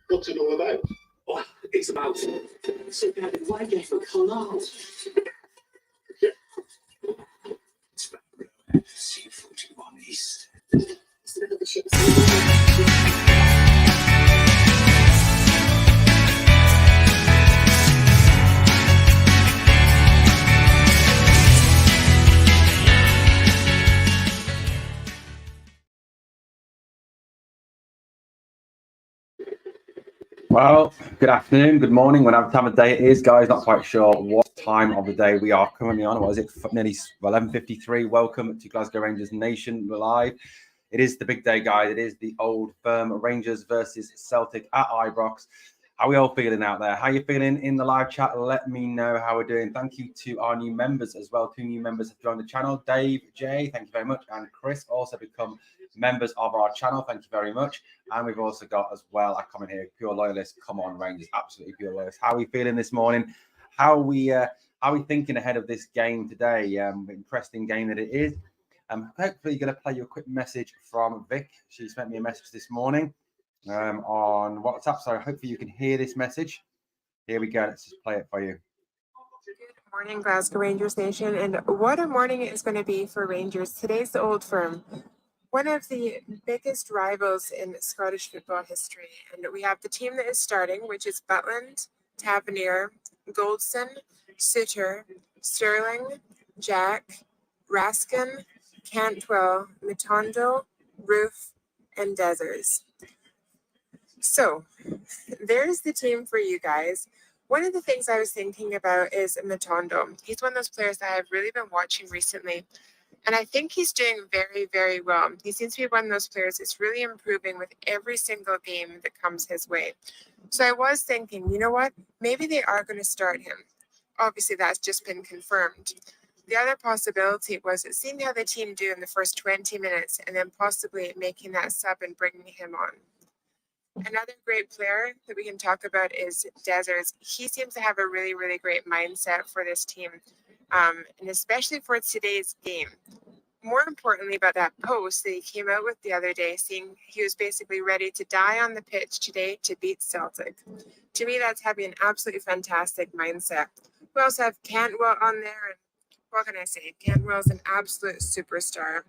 What's it all about? Oh, it's about sitting down and wine for collage. It's about C41 East. It's about the ships. Well, good afternoon, good morning, whatever time of day it is, guys. Not quite sure what time of the day we are currently on. What is it? Nearly 11:53. Welcome to Glasgow Rangers Nation live. It is the big day, guys. It is the old firm Rangers versus Celtic at Ibrox. How are we all feeling out there? How are you feeling in the live chat? Let me know how we're doing. Thank you to our new members as well. 2 new members have joined the channel. Dave, Jay, thank you very much. And Chris also become members of our channel. Thank you very much. And we've also got as well a comment here, pure loyalist. Come on, Rangers, absolutely pure loyalist. How are we feeling this morning? How are we thinking ahead of this game today? Interesting game that it is. Hopefully, going to play you a quick message from Vic. She sent me a message this morning on WhatsApp, so hopefully you can hear this message. Here we go. Let's just play it for you. Good morning, Glasgow Rangers Nation, and what a morning it is going to be for Rangers. Today's the Old Firm, one of the biggest rivals in Scottish football history, and we have the team that is starting, which is Butland, Tavernier, Goldson, Suter, Sterling, Jack, Raskin, Cantwell, Matondo, Roof, and Desers. So, there's the team for you guys. One of the things I was thinking about is Matondo. He's one of those players that I've really been watching recently, and I think he's doing very, very well. He seems to be one of those players that's really improving with every single game that comes his way. So I was thinking, you know what? Maybe they are going to start him. Obviously, that's just been confirmed. The other possibility was seeing how the team do in the first 20 minutes and then possibly making that sub and bringing him on. Another great player that we can talk about is Desers. He seems to have a really, really great mindset for this team, and especially for today's game. More importantly about that post that he came out with the other day, saying he was basically ready to die on the pitch today to beat Celtic. To me, that's having an absolutely fantastic mindset. We also have Cantwell on there, and what can I say? Cantwell's an absolute superstar.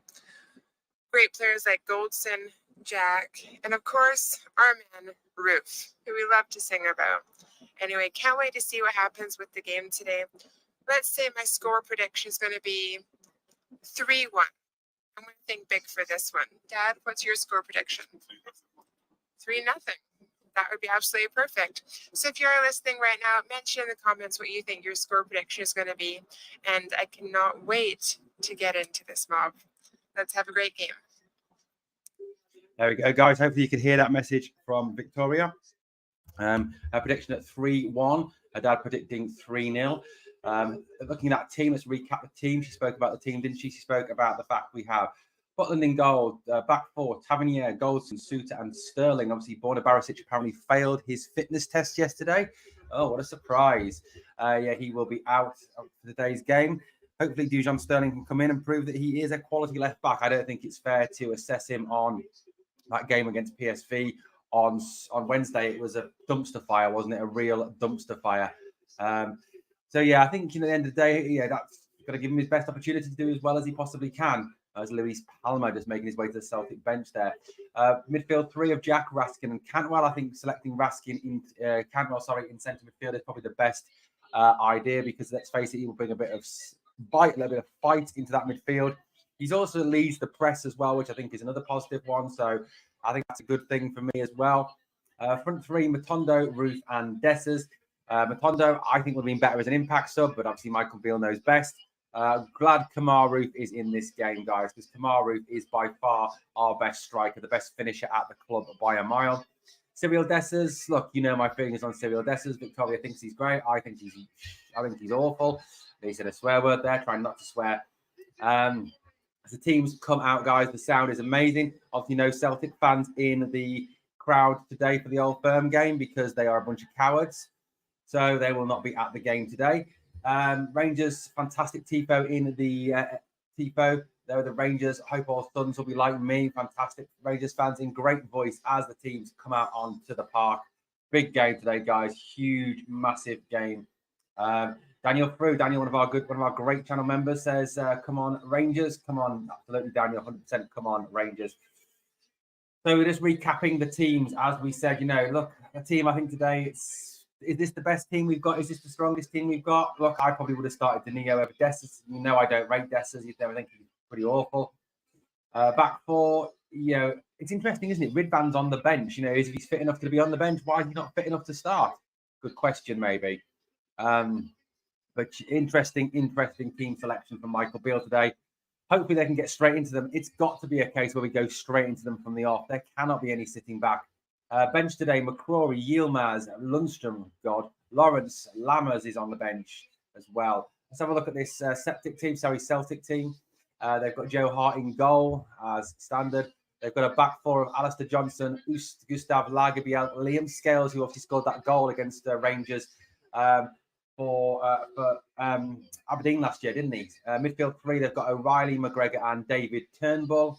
Great players like Goldson, Jack, and of course, our man, Roof, who we love to sing about. Anyway, can't wait to see what happens with the game today. Let's say my score prediction is going to be 3-1. I'm going to think big for this one. Dad, what's your score prediction? 3-0. That would be absolutely perfect. So if you're listening right now, mention in the comments what you think your score prediction is going to be. And I cannot wait to get into this mob. Let's have a great game. There we go, guys. Hopefully you can hear that message from Victoria. Her prediction at 3-1. Her dad predicting 3-0. Looking at that team, let's recap the team. She spoke about the team, didn't she? She spoke about the fact we have Butland in goal, back four, Tavernier, Goldson, Suter, and Sterling. Obviously, Borna Barisic apparently failed his fitness test yesterday. Oh, what a surprise. Yeah, he will be out of today's game. Hopefully, Dujon Sterling can come in and prove that he is a quality left back. I don't think it's fair to assess him on that game against PSV on Wednesday. It was a dumpster fire, wasn't it? A real dumpster fire. So, yeah, I think, at the end of the day, yeah, that's got to give him his best opportunity to do as well as he possibly can. As Luis Palma just making his way to the Celtic bench there. Midfield 3 of Jack, Raskin, and Cantwell. I think selecting Raskin in centre midfield is probably the best idea because, let's face it, he will bring a bit of bite, a little bit of fight into that midfield. He's also leads the press as well, which I think is another positive one. So I think that's a good thing for me as well. Front 3, Matondo, Roof, and Desers. Matondo, I think, would have been better as an impact sub, but obviously Michael Beale knows best. Glad Kamar Roof is in this game, guys, because Kamar Roof is by far our best striker, the best finisher at the club by a mile. Cyril Dessers, look, you know my feelings on Cyril Dessers. Victoria thinks he's great. I think he's awful. They said a swear word there, trying not to swear. As the teams come out, guys, the sound is amazing. Obviously, no Celtic fans in the crowd today for the Old Firm game because they are a bunch of cowards. So they will not be at the game today. Rangers, fantastic tifo in the tifo. There are the Rangers. Hope all sons will be like me. Fantastic Rangers fans in great voice as the teams come out onto the park. Big game today, guys. Huge, massive game. Daniel, one of our great channel members says, come on, Rangers. Come on. Absolutely, Daniel, 100% come on, Rangers. So we're just recapping the teams. As we said, look, the team, I think today, is this the best team we've got? Is this the strongest team we've got? Look, I probably would have started Danilo over Dessers. I don't rate Dessers. I think he's pretty awful. Back four, it's interesting, isn't it? Ridvan's on the bench. Is he fit enough to be on the bench? Why is he not fit enough to start? Good question, maybe. But interesting team selection from Michael Beale today. Hopefully they can get straight into them. It's got to be a case where we go straight into them from the off. There cannot be any sitting back. Bench today, McCrory, Yilmaz, Lundstrom, Lawrence, Lammers is on the bench as well. Let's have a look at this Celtic team. They've got Joe Hart in goal as standard. They've got a back four of Alistair Johnson, Gustav Lagerbielke, Liam Scales, who obviously scored that goal against Rangers for Aberdeen last year, didn't he? Midfield three, they've got O'Reilly, McGregor, and David Turnbull.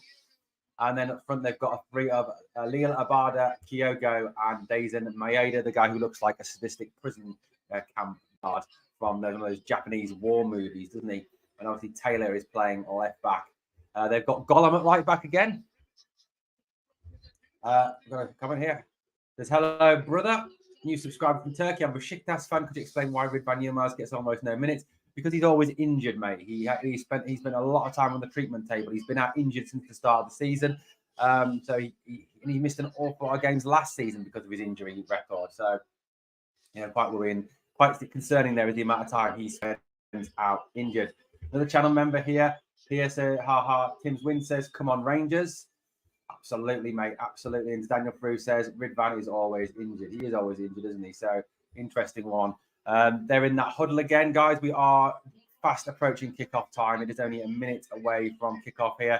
And then up front, they've got a three of Leal Abada, Kyogo, and Dazen Maeda, the guy who looks like a sadistic prison camp guard from one of those Japanese war movies, doesn't he? And obviously Taylor is playing left back. They've got Gollum at right back again. I'm going to come in here. There's hello, brother. New subscriber from Turkey. I'm a Besiktas fan. Could you explain why Ridvan Yilmaz gets almost no minutes? Because he's always injured, mate. He spent a lot of time on the treatment table. He's been out injured since the start of the season. So he missed an awful lot of games last season because of his injury record. So, quite worrying, quite concerning there is the amount of time he spent out injured. Another channel member here. Tim's Win says, come on, Rangers. Absolutely, mate. Absolutely. And Daniel Frew says, Ridvan is always injured. He is always injured, isn't he? So, interesting one. They're in that huddle again, guys. We are fast approaching kickoff time. It is only a minute away from kickoff here.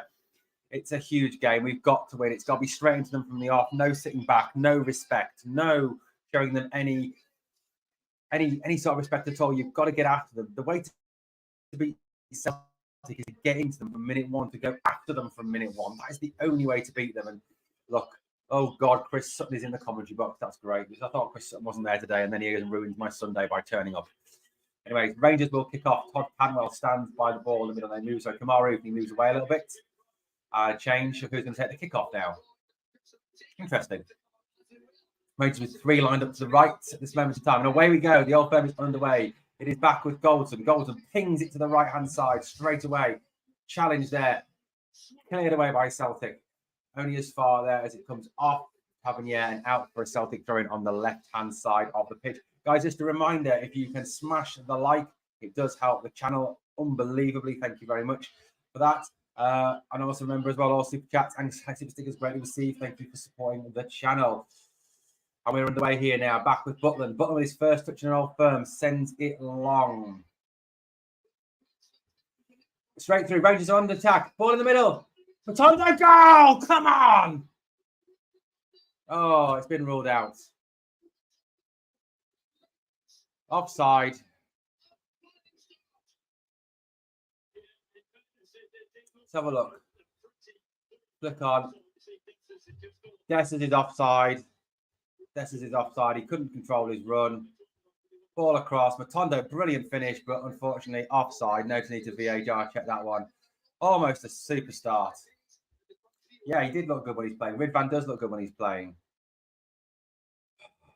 It's a huge game. We've got to win. It's got to be straight into them from the off. No sitting back. No respect. No showing them any sort of respect at all. You've got to get after them. The way to beat Celtic is to get into them from minute one, to go after them from minute one. That is the only way to beat them. And look, oh God, Chris Sutton is in the commentary box. That's great. I thought Chris Sutton wasn't there today, and then he ruined my Sunday by turning up. Anyway, Rangers will kick off. Todd Panwell stands by the ball in the middle. They move. So Kamaru, he moves away a little bit. Change of who's going to take the kickoff now. Interesting. Rangers with three lined up to the right at this moment in time. And away we go. The old firm is underway. It is back with Goldson. Goldson pings it to the right-hand side straight away. Challenge there. Cleared away by Celtic. Only as far there as it comes off Tavernier and out for a Celtic throw-in on the left-hand side of the pitch. Guys, just a reminder, if you can smash the like, it does help the channel unbelievably. Thank you very much for that. And also remember as well, all super chats and super stickers greatly received. Thank you for supporting the channel. And we're underway here now, back with Butland. Butland with his first touch in an old firm, sends it long. Straight through, Rangers on the attack. Ball in the middle. Matondo goal! Come on! Oh, it's been ruled out. Offside. Let's have a look. Click on. Dessers is offside. Dessers is offside. He couldn't control his run. Ball across. Matondo, brilliant finish, but unfortunately offside. No need to VAR check that one. Almost a super start. Yeah, he did look good when he's playing. Ridvan does look good when he's playing.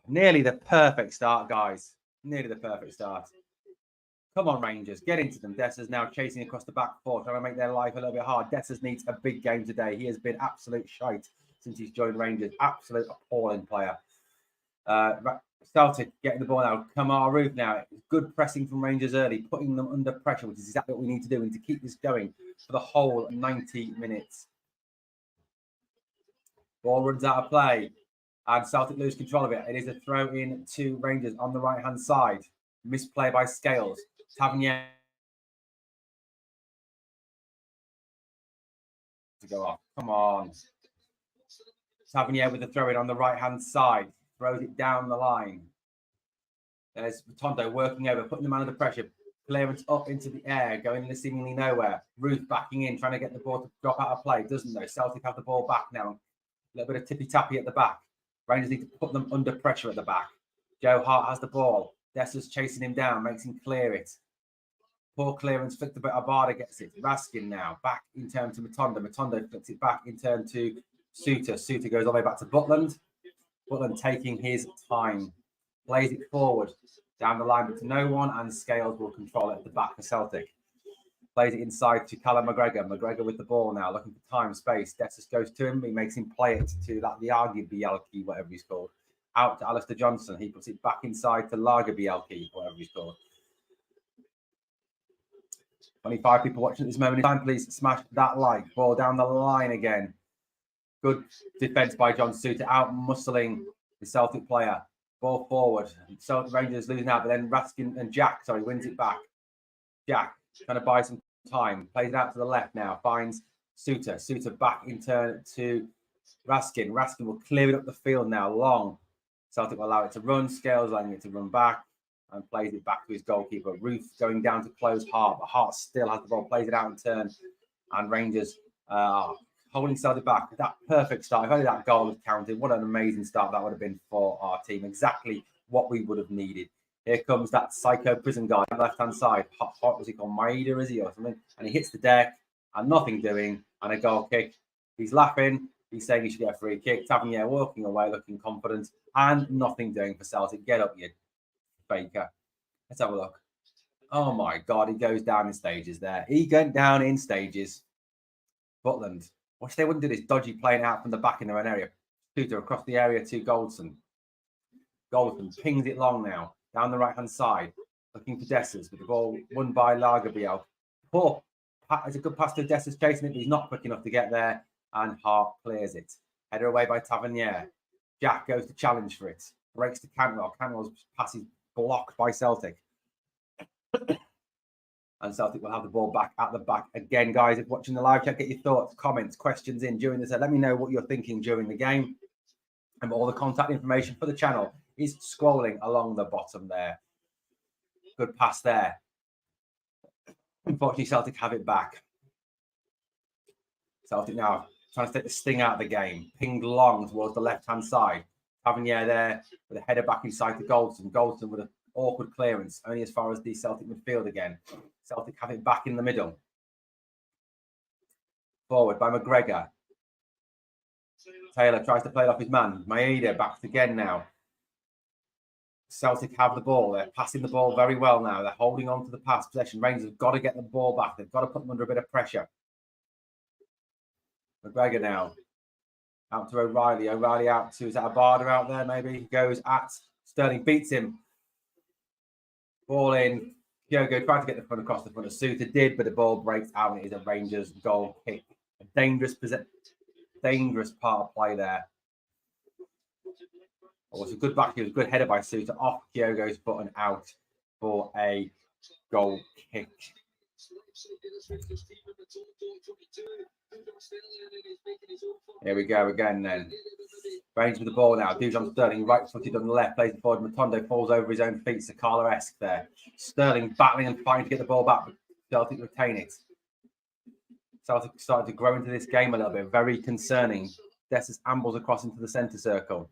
Nearly the perfect start, guys. Nearly the perfect start. Come on, Rangers. Get into them. Dessers now chasing across the back four, trying to make their life a little bit hard. Dessers needs a big game today. He has been absolute shite since he's joined Rangers. Absolute appalling player. Celtic getting the ball now. Kamaru now. Good pressing from Rangers early, putting them under pressure, which is exactly what we need to do. We need to keep this going for the whole 90 minutes. Ball runs out of play, and Celtic lose control of it. It is a throw in to Rangers on the right-hand side. Misplay by Scales. Tavernier to go off. Come on. Tavernier with the throw in on the right-hand side. Throws it down the line. There's Matondo working over, putting the man under pressure. Clearance up into the air, going into seemingly nowhere. Ruth backing in, trying to get the ball to drop out of play. Doesn't though. Celtic have the ball back now. A little bit of tippy-tappy at the back. Rangers need to put them under pressure at the back. Joe Hart has the ball. Dessa's chasing him down, makes him clear it. Poor clearance, flicked a bit. Abada gets it. Raskin now back in turn to Matondo. Matondo flicks it back in turn to Suter. Suter goes all the way back to Butland. Butland taking his time. Plays it forward down the line, but to no one, and Scales will control it at the back for Celtic. Plays it inside to Callum McGregor. McGregor with the ball now, looking for time, space. Dessus goes to him. He makes him play it to that Bielki, whatever he's called. Out to Alistair Johnson. He puts it back inside to Bielki, whatever he's called. 25 people watching at this moment in time. Please smash that like. Ball down the line again. Good defence by John Suter. Out muscling the Celtic player. Ball forward. Celtic Rangers losing out, but then Raskin and Jack, wins it back. Jack trying to buy some time. Plays it out to the left now. Finds Suter. Suter back in turn to Raskin. Raskin will clear it up the field now. Long. Celtic will allow it to run. Scales allowing it to run back. And plays it back to his goalkeeper. Ruth going down to close Hart, but Hart still has the ball, plays it out in turn. And Rangers holding Celtic back. That perfect start. If only that goal was counted, what an amazing start that would have been for our team. Exactly what we would have needed. Here comes that psycho prison guy on the left-hand side. What was he called? Maeda, is he, or something? And he hits the deck and nothing doing, and a goal kick. He's laughing. He's saying he should get a free kick. Tavernier walking away, looking confident, and nothing doing for Celtic. Get up, you faker. Let's have a look. Oh my God, he goes down in stages there. He went down in stages. Butland. Watch, they wouldn't do this dodgy playing out from the back in their own area. Shooter across the area to Goldson. Goldson pings it long now. Down the right-hand side. Looking for Dessers with the ball won by Lagerbielke. Poor. It's a good pass to Dessers chasing it, but he's not quick enough to get there. And Hart clears it. Header away by Tavernier. Jack goes to challenge for it. Breaks to Cantwell. Cantwell's pass is blocked by Celtic. And Celtic will have the ball back at the back again. Guys, if watching the live chat, get your thoughts, comments, questions in during this. Let me know what you're thinking during the game. And all the contact information for the channel is scrolling along the bottom there. Good pass there. Unfortunately, Celtic have it back. Celtic now trying to take the sting out of the game. Pinged long towards the left-hand side. Tavernier there with a header back inside to Goldson. Goldson with an awkward clearance, only as far as the Celtic midfield again. Celtic have it back in the middle. Forward by McGregor. Taylor tries to play it off his man. Maeda back again now. Celtic have the ball. They're passing the ball very well now. They're holding on to the pass possession. Rangers have got to get the ball back. They've got to put them under a bit of pressure. McGregor now. Out to O'Reilly. O'Reilly out to, is that Abada out there maybe? He goes at Sterling. Beats him. Ball in. Diogo tried to get the front across the front of Suter. Did, but the ball breaks out and it is a Rangers goal kick. A dangerous part of play there. Oh, it's a good back. It was a good header by Suter. Off Diogo's foot and out for a goal kick. Here we go again then. Rangers with the ball now. Dujon Sterling right footed on the left. Plays it forward. Matondo falls over his own feet. Sakala-esque there. Sterling battling and fighting to get the ball back, but Celtic retain it. Celtic started to grow into this game a little bit. Very concerning. Dessers ambles across into the centre circle.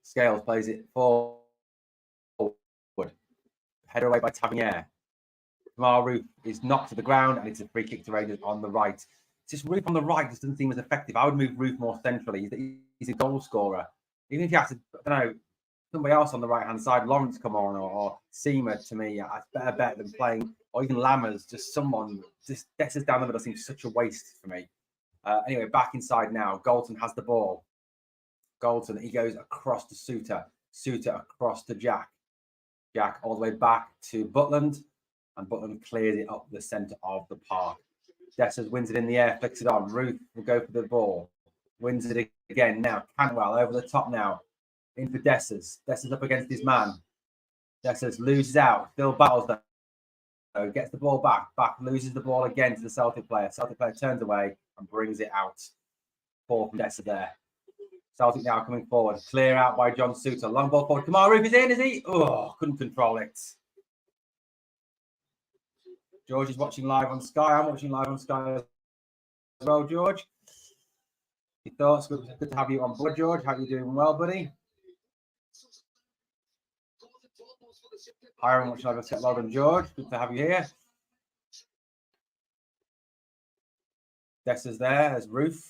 Scales plays it forward. Header away by Tavernier. Kamar Roof is knocked to the ground and it's a free kick to Rangers on the right. It's just Roof on the right just doesn't seem as effective. I would move Roof more centrally. He's a goal scorer. Even if you have to, I don't know, somebody else on the right-hand side, Lawrence come on, or Seamer to me, I better bet than playing, or even Lammers, just someone, just Dessers down the middle seems such a waste for me. Anyway, back inside now. Galton has the ball. Galton, he goes across to Suter. Suter across to Jack. Jack all the way back to Butland. And Butland clears it up the centre of the park. Dessers wins it in the air, flicks it on. Ruth will go for the ball. Wins it again now. Cantwell over the top now. In for Dessers. Dessers up against his man. Dessers loses out. Still battles though. Gets the ball back. Loses the ball again to the Celtic player. Celtic player turns away and brings it out. Poor from Dessers there. Celtic now coming forward. Clear out by John Suter. Long ball forward. Kamar Roof is in, is he? Oh, couldn't control it. George is watching live on Sky. I'm watching live on Sky as well, George. Your thoughts? Good to have you on board, George. How are you doing? Well, buddy. Hiram, much love, Log and George. Good to have you here. Dessa's there. There's Roof.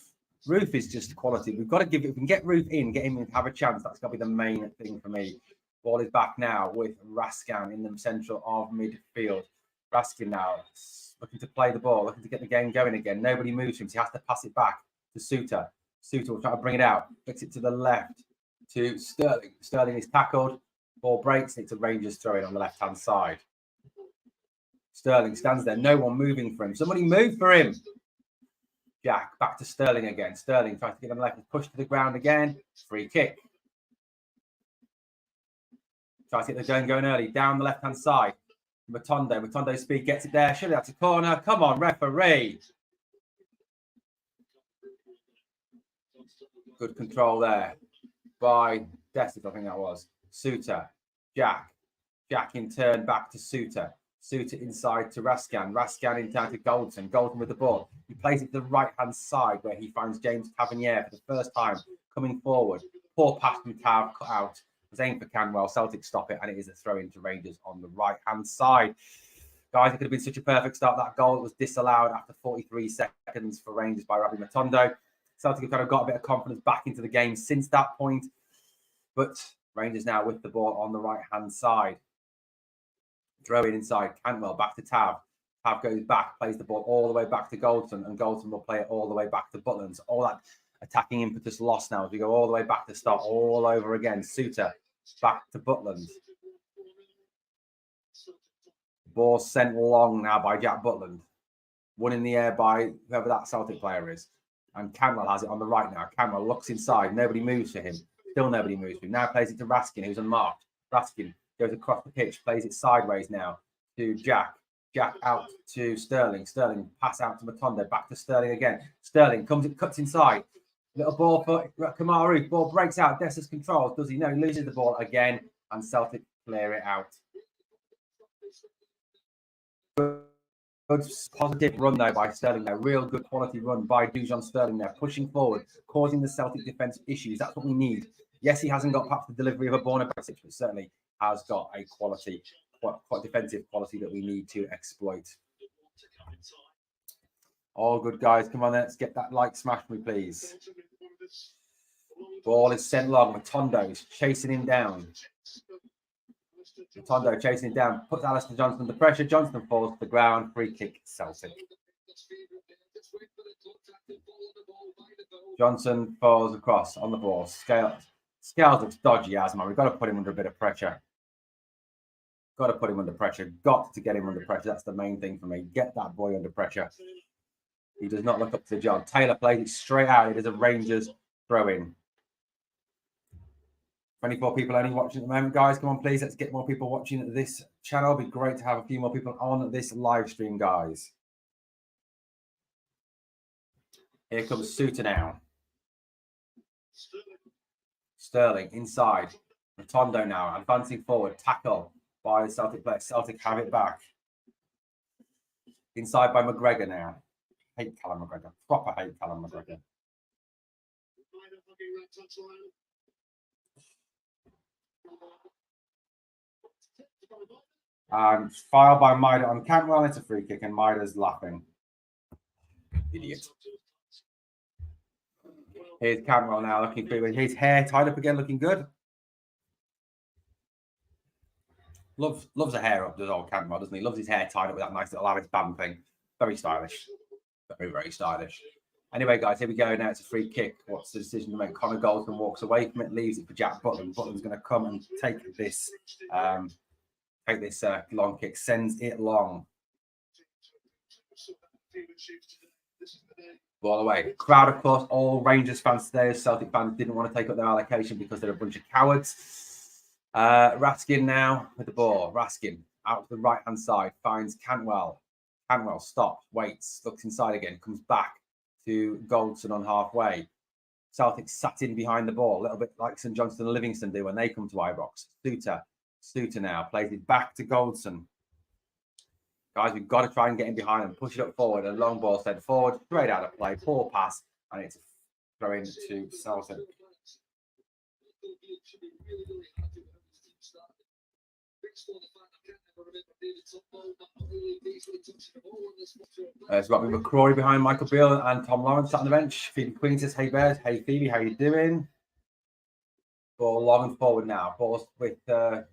Roof is just quality. We've got to give it. If we can get Roof in, get him in, have a chance. That's got to be the main thing for me. Ball is back now with Raskan in the central of midfield. Raskin now looking to play the ball, looking to get the game going again. Nobody moves him, so he has to pass it back to Suter. Suter will try to bring it out. Flicks it to the left to Sterling. Sterling is tackled. Ball breaks. It's a Rangers throw in on the left-hand side. Sterling stands there. No one moving for him. Somebody move for him. Jack back to Sterling again. Sterling tries to get on the left, push to the ground again. Free kick. Tries to get the going early. Down the left-hand side. Matondo. Matondo's speed gets it there. Surely that's a corner. Come on, referee. Good control there by Dessert, I think that was. Suter. Jack. Jack in turn back to Suter. Suter inside to Raskan. Raskan in turn to Goldson. Goldson with the ball. He plays it to the right-hand side where he finds James Tavernier for the first time coming forward. Poor pass from Tav cut out. It was aimed for Canwell. Celtic stop it, and it is a throw into Rangers on the right-hand side. Guys, it could have been such a perfect start. That goal was disallowed after 43 seconds for Rangers by Robbie Matondo. Celtic have kind of got a bit of confidence back into the game since that point. But Rangers now with the ball on the right-hand side. Throw in inside. Cantwell back to Tav. Tav goes back, plays the ball all the way back to Goldson, and Goldson will play it all the way back to Butland. So all that attacking impetus lost now as we go all the way back to start all over again. Suter back to Butland. Ball sent long now by Jack Butland. One in the air by whoever that Celtic player is. And Cantwell has it on the right now. Cantwell looks inside. Nobody moves for him. Still nobody moves for him. Now plays it to Raskin, who's unmarked. Raskin goes across the pitch, plays it sideways now to Jack. Jack out to Sterling. Sterling pass out to Matondo. Back to Sterling again. Sterling cuts inside. Little ball for Kamaru. Ball breaks out. Dessa's controls. Does he? No, he loses the ball again. And Celtic clear it out. Good positive run though by Sterling there. Real good quality run by Dujon Sterling there. Pushing forward, causing the Celtic defence issues. That's what we need. Yes, he hasn't got perhaps the delivery of a Borna Basic, but certainly has got a quality, quite defensive quality that we need to exploit. All good, guys. Come on, let's get that like smash me, please. Ball is sent long. Matondo is chasing him down. Matondo chasing him down. Puts Alistair Johnson under pressure. Johnson falls to the ground. Free kick, Celtic. Johnson falls across on the ball. Scales looks dodgy, as man. We've got to put him under a bit of pressure. Got to put him under pressure. Got to get him under pressure. That's the main thing for me. Get that boy under pressure. He does not look up to the job. Taylor plays it straight out. It is a Rangers throw-in. 24 people only watching at the moment. Guys, come on, please. Let's get more people watching this channel. It'd be great to have a few more people on this live stream, guys. Here comes Suter now. Sterling inside. Matondo now advancing forward. Tackle by the Celtic player. Celtic have it back. Inside by McGregor now. Hate Callum McGregor. Proper hate Callum McGregor. And foul by Maida on Cantwell. It's a free kick, and Maida's laughing. Idiot. Here's Cantwell now looking good. His hair tied up again, looking good. Loves a hair up, does old Cantwell, doesn't he? Loves his hair tied up with that nice little Alex band thing. Very stylish. Very, very stylish. Anyway, guys, here we go. Now it's a free kick. What's the decision to make? Connor Goldson walks away from it, leaves it for Jack Butland. Butland's going to come and take this long kick, sends it long. Ball away. Crowd, of course, all Rangers fans today. Celtic fans didn't want to take up their allocation because they're a bunch of cowards. Raskin now with the ball. Raskin out to the right-hand side, finds Cantwell. Cantwell stops, waits, looks inside again, comes back to Goldson on halfway. Celtic sat in behind the ball, a little bit like St Johnstone and Livingston do when they come to Ibrox. Suter now plays it back to Goldson. Guys, we've got to try and get in behind them, push it up forward. A long ball sent forward, straight out of play, poor pass, and it's throw in to Celtic. It's got McCrory behind Michael Beale and Tom Lawrence sat on the bench. Phoebe Queen says, "Hey Bears, hey Phoebe, how you doing?" Ball long and forward now. Ball with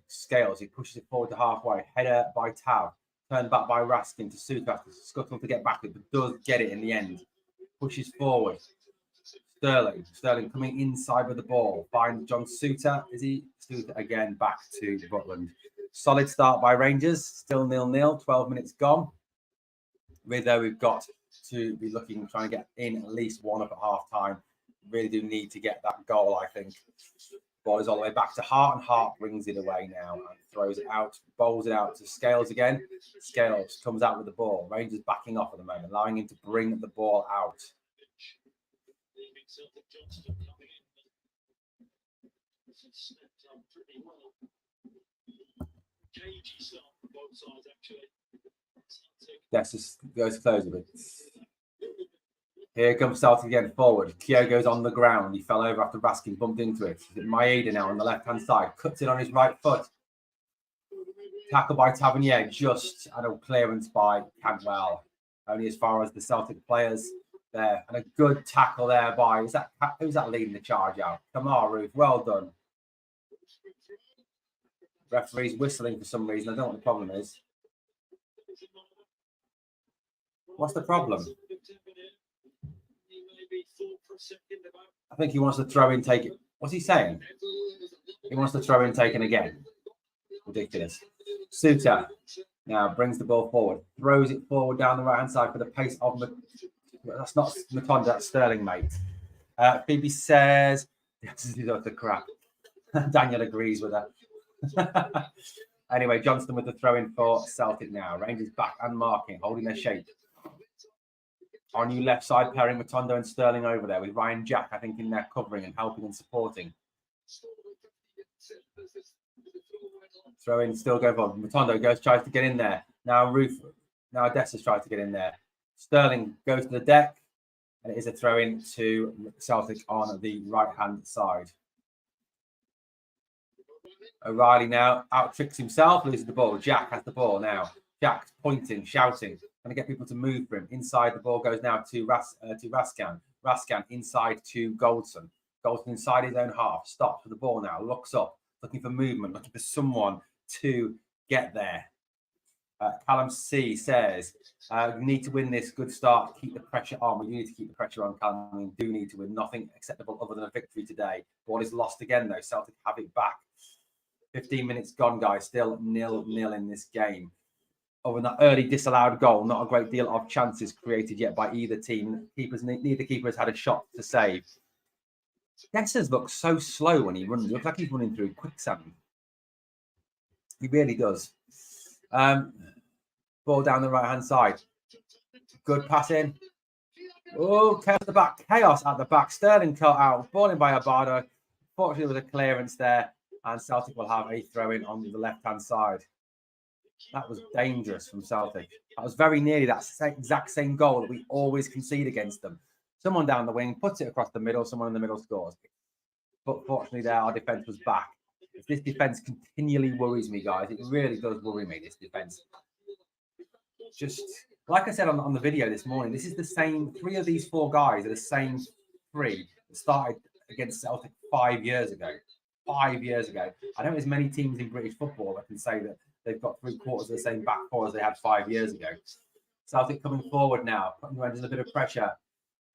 Scales. He pushes it forward to halfway. Header by Tav. Turned back by Raskin to Suka. Scuttle to get back it, but does get it in the end. Pushes forward. Sterling coming inside with the ball. Finds John Suter. Is he? Suter again back to Butland. Solid start by Rangers. Still 0-0. 12 minutes gone. We've got to be looking, trying to get in at least one up at half time. Really do need to get that goal, I think. Ball is all the way back to Hart, and Hart brings it away now and throws it out, bowls it out to Scales again. Scales comes out with the ball. Rangers backing off at the moment, allowing him to bring the ball out. Yes, just goes close a bit. Here comes Celtic again forward. Kyogo's on the ground. He fell over after Raskin bumped into it. Maeda now on the left-hand side. Cuts it on his right foot. Tackle by Tavernier. Just and a clearance by Cantwell. Only as far as the Celtic players there. And a good tackle there by... Who's that leading the charge out? Kamar Roof. Well done. Referee's whistling for some reason. I don't know what the problem is. What's the problem? I think he wants to throw in, take it. What's he saying? He wants to throw in, taken again. Ridiculous. Suter now brings the ball forward, throws it forward down the right hand side for the pace of that's not Matondo, that's Sterling, mate. Phoebe says, "This is the crap." Daniel agrees with her. Anyway, Johnston with the throw in for Celtic now. Rangers back and marking, holding their shape. Our new left side pairing Matondo and Sterling over there with Ryan Jack, I think, in there covering and helping and supporting. Throw in, still go for Matondo tries to get in there. Now Odessa's tries to get in there. Sterling goes to the deck, and it is a throw in to Celtic on the right hand side. O'Reilly now out tricks himself, loses the ball. Jack has the ball now. Jack's pointing, shouting, trying to get people to move for him. Inside, the ball goes now to Raskan. Raskan inside to Goldson. Goldson inside his own half. Stops with the ball now. Looks up, looking for movement, looking for someone to get there. Callum C says, "We need to win this. Good start. Keep the pressure on." We need to keep the pressure on, Callum. We do need to win. Nothing acceptable other than a victory today. Ball is lost again, though. Celtic have it back. 15 minutes gone, guys. Still 0-0 in this game. Over that early disallowed goal, not a great deal of chances created yet by either team. Neither keeper has had a shot to save. Dessers looks so slow when he runs. It looks like he's running through quicksand. He really does. Ball down the right-hand side. Good pass in. Oh, chaos at the back. Sterling cut out. Ball in by Abado. Fortunately, there was a clearance there. And Celtic will have a throw-in on the left-hand side. That was dangerous from Celtic. That was very nearly that exact same goal that we always concede against them. Someone down the wing puts it across the middle, someone in the middle scores. But fortunately there, our defence was back. This defence continually worries me, guys. It really does worry me, this defence. Just, like I said on the video this morning, this is the same, 3 of these 4 guys are the same 3 that started against Celtic 5 years ago. 5 years ago. I don't know there's many teams in British football that can say that they've got 3/4 of the same back 4 as they had 5 years ago. Celtic coming forward now, putting the Rangers a bit of pressure.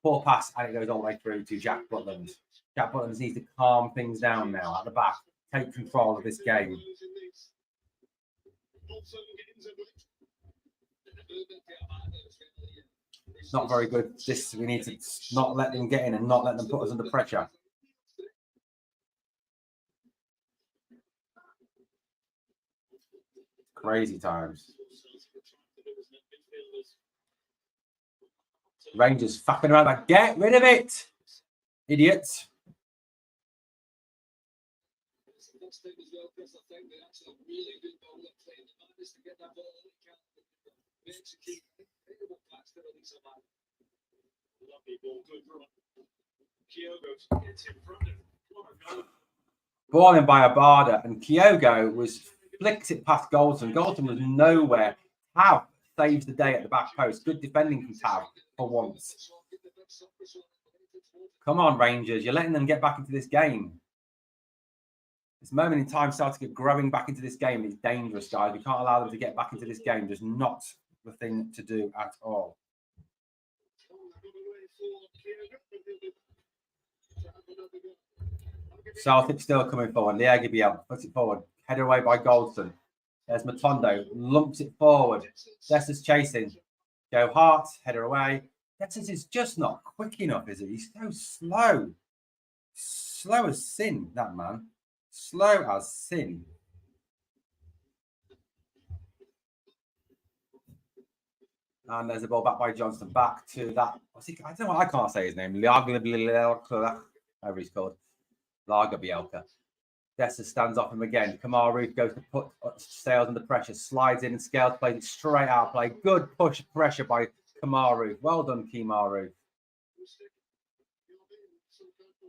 Poor pass, and it goes all the way through to Jack Butland. Jack Butland needs to calm things down now at the back, take control of this game. It's not very good. We need to not let them get in and not let them put us under pressure. Crazy times. Rangers faffing around that. Get rid of it, idiots. Ball in by Abada, and Kyogo flicks it past Goldson. Goldson was nowhere. Tav saves the day at the back post. Good defending from Tav for once. Come on, Rangers. You're letting them get back into this game. This moment in time, Celtic are growing back into this game. It's dangerous, guys. We can't allow them to get back into this game. Just not the thing to do at all. Celtic still coming forward. Liagibiel puts it forward. Headed away by Goldson. There's Matondo. Lumps it forward. Dessa's chasing. Joe Hart. Header away. Dessa is just not quick enough, is he? He's so slow. Slow as sin, that man. Slow as sin. And there's the ball back by Johnston. Back to that. I don't know. I can't say his name. However he's called. Lagerbielka. Dessa stands off him again. Kamaru goes to put Scales under pressure. Slides in and Scales plays it straight out play. Good push pressure by Kamaru. Well done, Kamaru.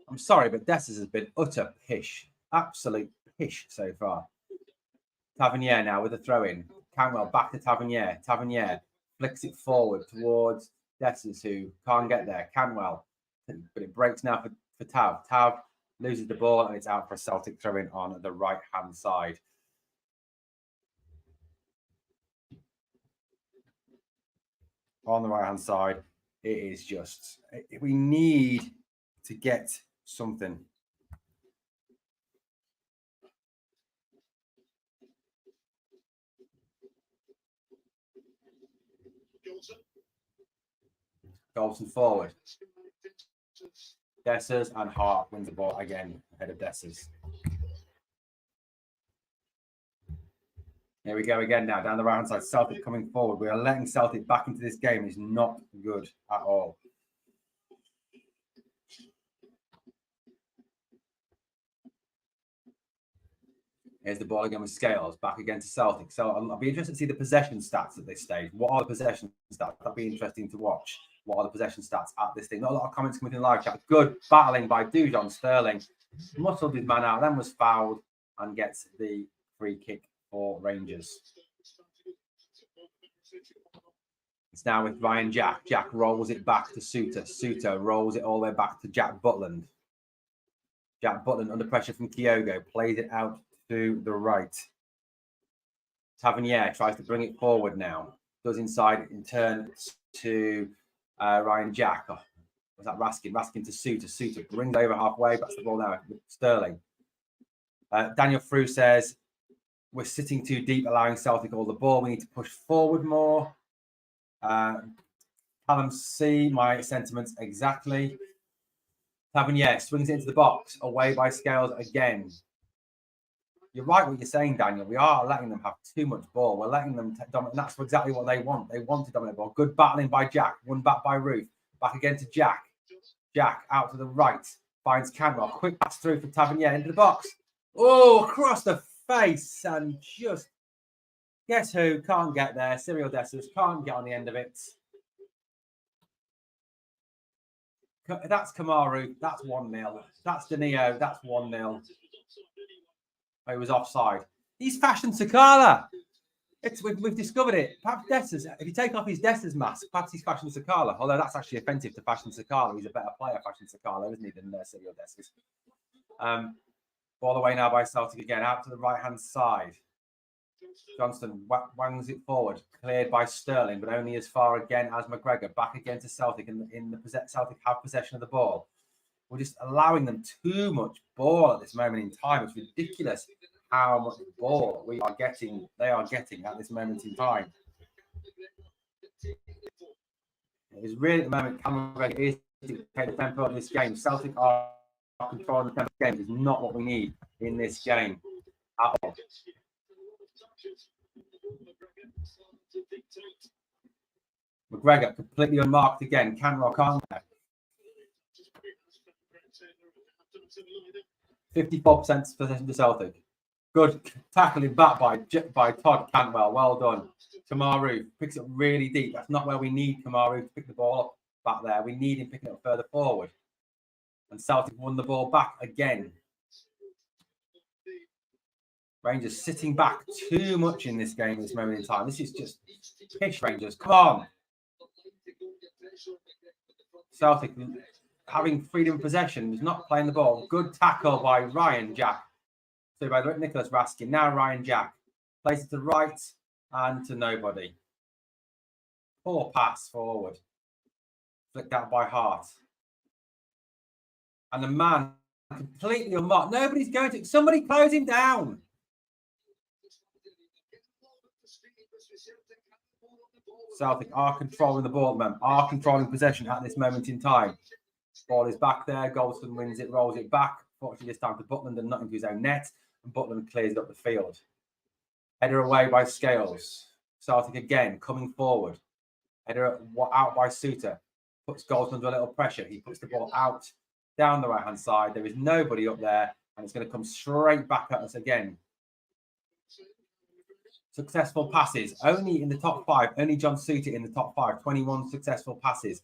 I'm sorry, but Dessa's has been utter pish. Absolute pish so far. Tavernier now with a throw in. Cantwell back to Tavernier. Tavernier flicks it forward towards Dessa's, who can't get there. Cantwell, but it breaks now for Tav. Tav loses the ball and it's out for a Celtic throw in on the right hand side. On the right hand side, it is just, we need to get something. Goldson forward. Dessers and Hart wins the ball again ahead of Dessers. Here we go again now, down the right hand side. Celtic coming forward. We are letting Celtic back into this game. It's not good at all. Here's the ball again with Scales, back again to Celtic. So I'll be interested to see the possession stats at this stage. What are the possession stats? That'll be interesting to watch. What are the possession stats at this thing? Not a lot of comments coming in live chat. Good battling by Dujon Sterling. Muscled his man out, then was fouled and gets the free kick for Rangers. It's now with Ryan Jack. Jack rolls it back to Suter. Suter rolls it all the way back to Jack Butland. Jack Butland under pressure from Kyogo. Plays it out to the right. Tavernier tries to bring it forward now. Goes inside in turn to Ryan Jack. Oh, was that Raskin? Raskin to Suter. Suter brings over halfway. That's the ball now with Sterling. Daniel Frew says, we're sitting too deep, allowing Celtic all the ball. We need to push forward more. Callum C, my sentiments exactly. Tavernier swings it into the box. Away by Scales again. You're right what you're saying, Daniel. We are letting them have too much ball. We're letting them dominate. That's exactly what they want. They want to dominate ball. Good battling by Jack. Won back by Ruth. Back again to Jack. Jack out to the right. Finds Cantwell. Quick pass through for Tavernier into the box. Oh, across the face. And just, guess who? Can't get there. Cyril Dessers can't get on the end of it. That's Kamaru. That's 1-0. That's Danilo. That's 1-0. Oh, he was offside. He's Fashion Sakala. We've discovered it. Perhaps Dessers, if you take off his Dessers mask, perhaps he's Fashion Sakala. Although that's actually offensive to Fashion Sakala. He's a better player, Fashion Sakala, isn't he, than Cyril Dessers? Ball away now by Celtic again, out to the right-hand side. Johnston wangs it forward, cleared by Sterling, but only as far again as McGregor. Back again to Celtic, Celtic have possession of the ball. We're just allowing them too much ball at this moment in time. It's ridiculous how much ball they are getting at this moment in time. It is really at the moment McGregor is to take the tempo of this game. Celtic are controlling the tempo of the game. It's not what we need in this game at all. McGregor completely unmarked again. Canrock on there. 54% possession to Celtic. Good tackling back by Todd Cantwell. Well done. Kamaru picks it up really deep. That's not where we need Kamaru to pick the ball up back there. We need him picking it up further forward. And Celtic won the ball back again. Rangers sitting back too much in this game at this moment in time. This is just pish, Rangers. Come on. Celtic having freedom of possession, was not playing the ball. Good tackle by Ryan Jack. So by Nicholas Raskin. Now Ryan Jack plays it to right and to nobody. Poor pass forward. Flicked out by Hart. And the man completely unmarked. Nobody's going to. Somebody close him down. Celtic are controlling the ball at the moment, are controlling possession at this moment in time. Ball is back there. Goldston wins it, rolls it back. Fortunately, this time to Butland and not into his own net. And Butland clears it up the field. Header away by Scales. Celtic again coming forward. Header out by Suter. Puts Goldston under a little pressure. He puts the ball out down the right-hand side. There is nobody up there. And it's going to come straight back at us again. Successful passes. Only in the top 5. Only John Suter in the top 5. 21 successful passes.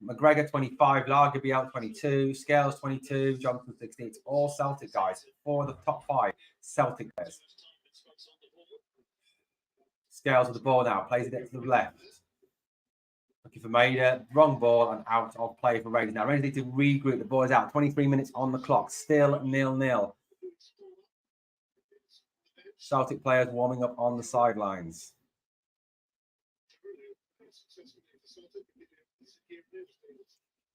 McGregor 25, Lagerbiel 22, Scales 22, Johnson 16. It's all Celtic guys. 4 of the top 5 Celtic players. Scales with the ball now. Plays it to the left. Looking for Maida. Wrong ball and out of play for Rangers. Now Rangers need to regroup. The ball is out. 23 minutes on the clock. Still 0-0. Celtic players warming up on the sidelines.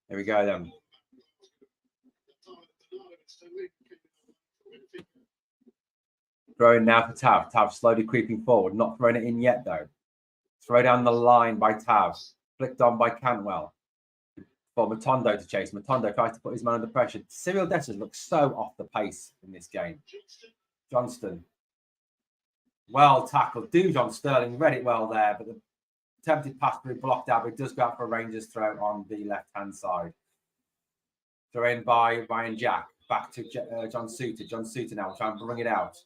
Here we go then. Throwing now for Tav. Tav slowly creeping forward. Not throwing it in yet though. Throw down the line by Tav. Flicked on by Cantwell. For Matondo to chase. Matondo tries to put his man under pressure. Cyril Dessers looks so off the pace in this game. Johnston. Well tackled. John Sterling read it well there, but the attempted pass through blocked out, but it does go out for a Rangers throw on the left-hand side. Throw in by Ryan Jack. Back to John Suter. John Suter now trying to bring it out.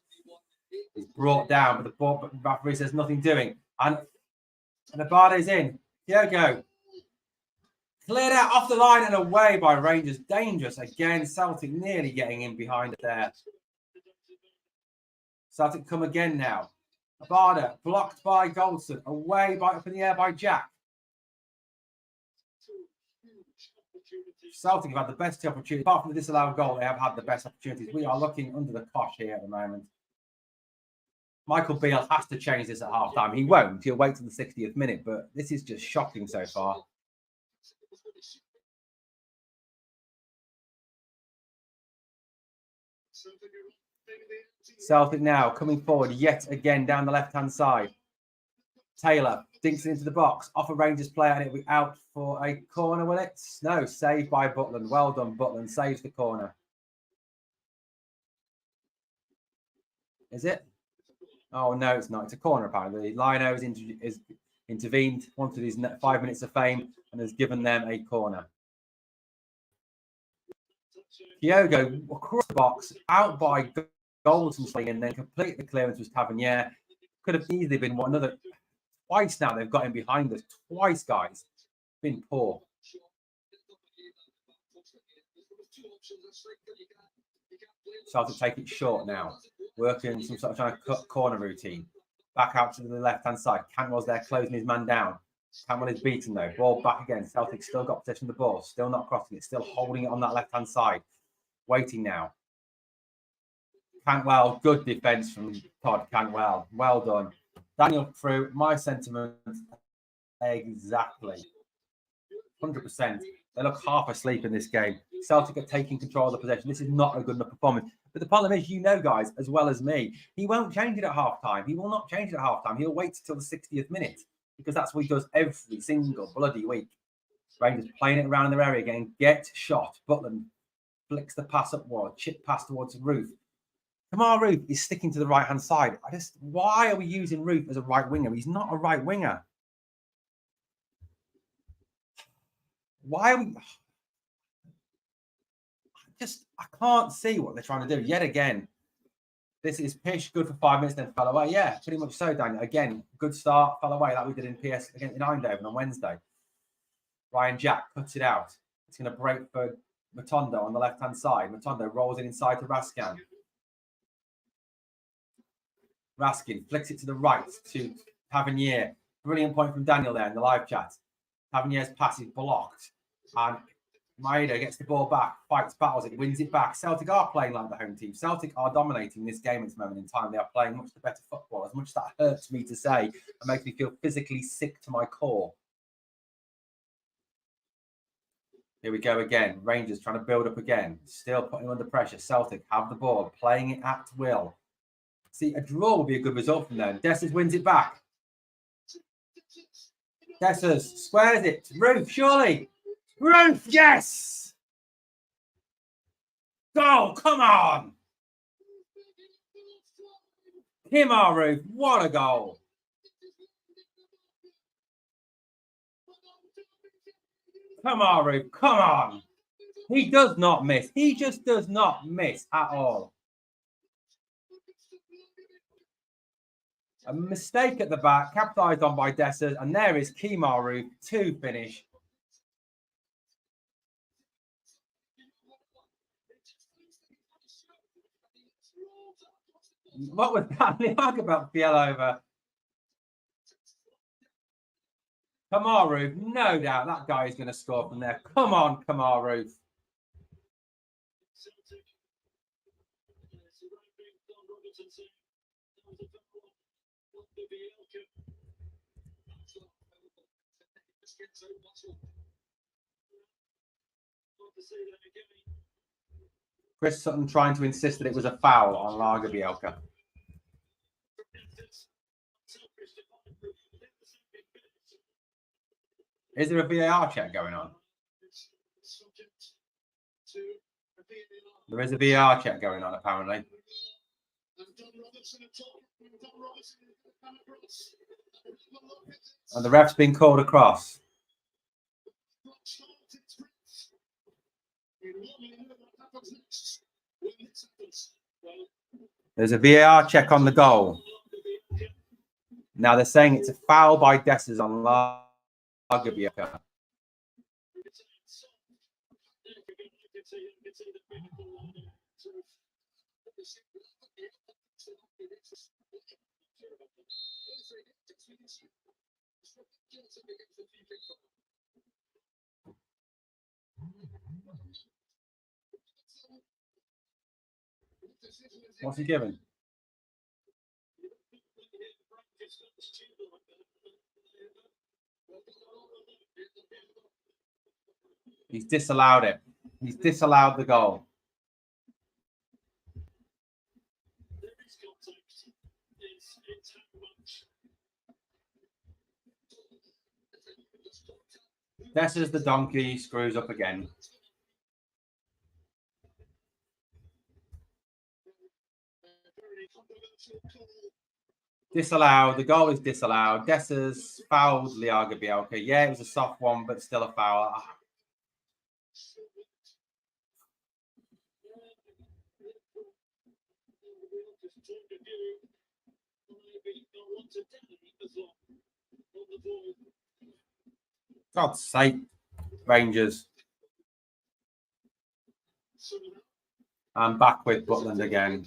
He's brought down, but the ball, but referee says nothing doing. And Abade's in. Diogo. Cleared out off the line and away by Rangers. Dangerous again. Celtic nearly getting in behind it there. Celtic come again now. Abada blocked by Goldson. Away by up in the air by Jack. Celtic have had the best opportunity. Apart from the disallowed goal, they have had the best opportunities. We are looking under the cosh here at the moment. Michael Beale has to change this at half time. He won't. He'll wait till the 60th minute, but this is just shocking so far. Celtic now coming forward yet again down the left-hand side. Taylor dinks it into the box. Off a Rangers player and it'll be out for a corner, will it? No, saved by Butland. Well done, Butland. Saves the corner. Is it? Oh, no, it's not. It's a corner, apparently. Lino is intervened, wanted his 5 minutes of fame, and has given them a corner. Diogo across the box, out by Goldston, and then complete the clearance was Tavernier. Could have easily been another. Twice now they've got him behind us. Twice, guys. Been poor. So to take it short now. Working some sort of trying to cut corner routine. Back out to the left-hand side. Cantwell's there closing his man down. Cantwell is beaten though. Ball back again. Celtic still got possession of the ball. Still not crossing it. Still holding it on that left-hand side. Waiting now. Cantwell, good defence from Todd Cantwell. Well done. Daniel through, my sentiment, exactly. 100%. They look half asleep in this game. Celtic are taking control of the possession. This is not a good enough performance. But the problem is, you know, guys, as well as me, he won't change it at half-time. He will not change it at half-time. He'll wait until the 60th minute because that's what he does every single bloody week. Rangers playing it around their area again. Get shot. Butland flicks the pass upward. Chip pass towards Ruth. Kamar Ruth is sticking to the right-hand side. Why are we using Ruth as a right winger? He's not a right winger. Why are we... I can't see what they're trying to do. Yet again, this is pish, good for 5 minutes, then fell away. Yeah, pretty much so, Daniel. Again, good start, fell away like we did in PS against Eindhoven on Wednesday. Ryan Jack puts it out. It's going to break for Matondo on the left-hand side. Matondo rolls it inside to Raskin. Raskin flicks it to the right to Tavernier. Brilliant point from Daniel there in the live chat. Tavernier's pass is blocked. And Maeda gets the ball back, fights, battles it, wins it back. Celtic are playing like the home team. Celtic are dominating this game at this moment in time. They are playing much the better football. As much as that hurts me to say, it makes me feel physically sick to my core. Here we go again. Rangers trying to build up again. Still putting under pressure. Celtic have the ball, playing it at will. See, a draw will be a good result from them. Dessers wins it back. Dessers squares it. Roof, surely. Roof, yes! Goal, come on! Kimar Roof, what a goal. Come on, Roof, come on. He does not miss. He just does not miss at all. A mistake at the back, capitalised on by Dessers, and there is Kimar Roof to finish. What was that? Liargabelt fell over. Kamar Roof, no doubt that guy is going to score from there. Come on, Kamar Roof. Chris Sutton trying to insist that it was a foul on Lagerbielke. Is there a VAR check going on? There is a VAR check going on, apparently. And the ref's been called across. There's a VAR check on the goal. Now they're saying it's a foul by Dessers on Lagerbielke. What's he given? He's disallowed it. He's disallowed the goal. Dessers the donkey screws up again. Disallowed. The goal is disallowed. Dessers fouled Lagerbielke. Yeah, it was a soft one, but still a foul. God's sake, Rangers. I'm back with Butland again.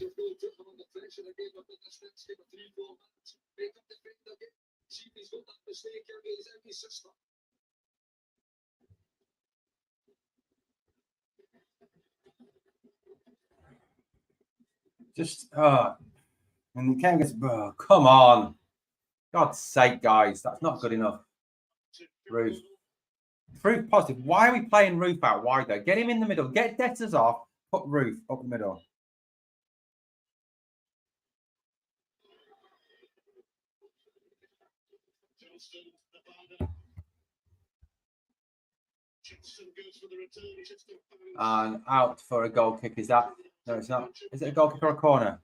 Just, and the game gets, come on. God's sake, guys, that's not good enough. Roof. Roof positive. Why are we playing Roof out wide though? Get him in the middle. Get Dessers off. Put Roof up the middle. And out for a goal kick. Is that? No, it's not. Is it a goal kick or a corner?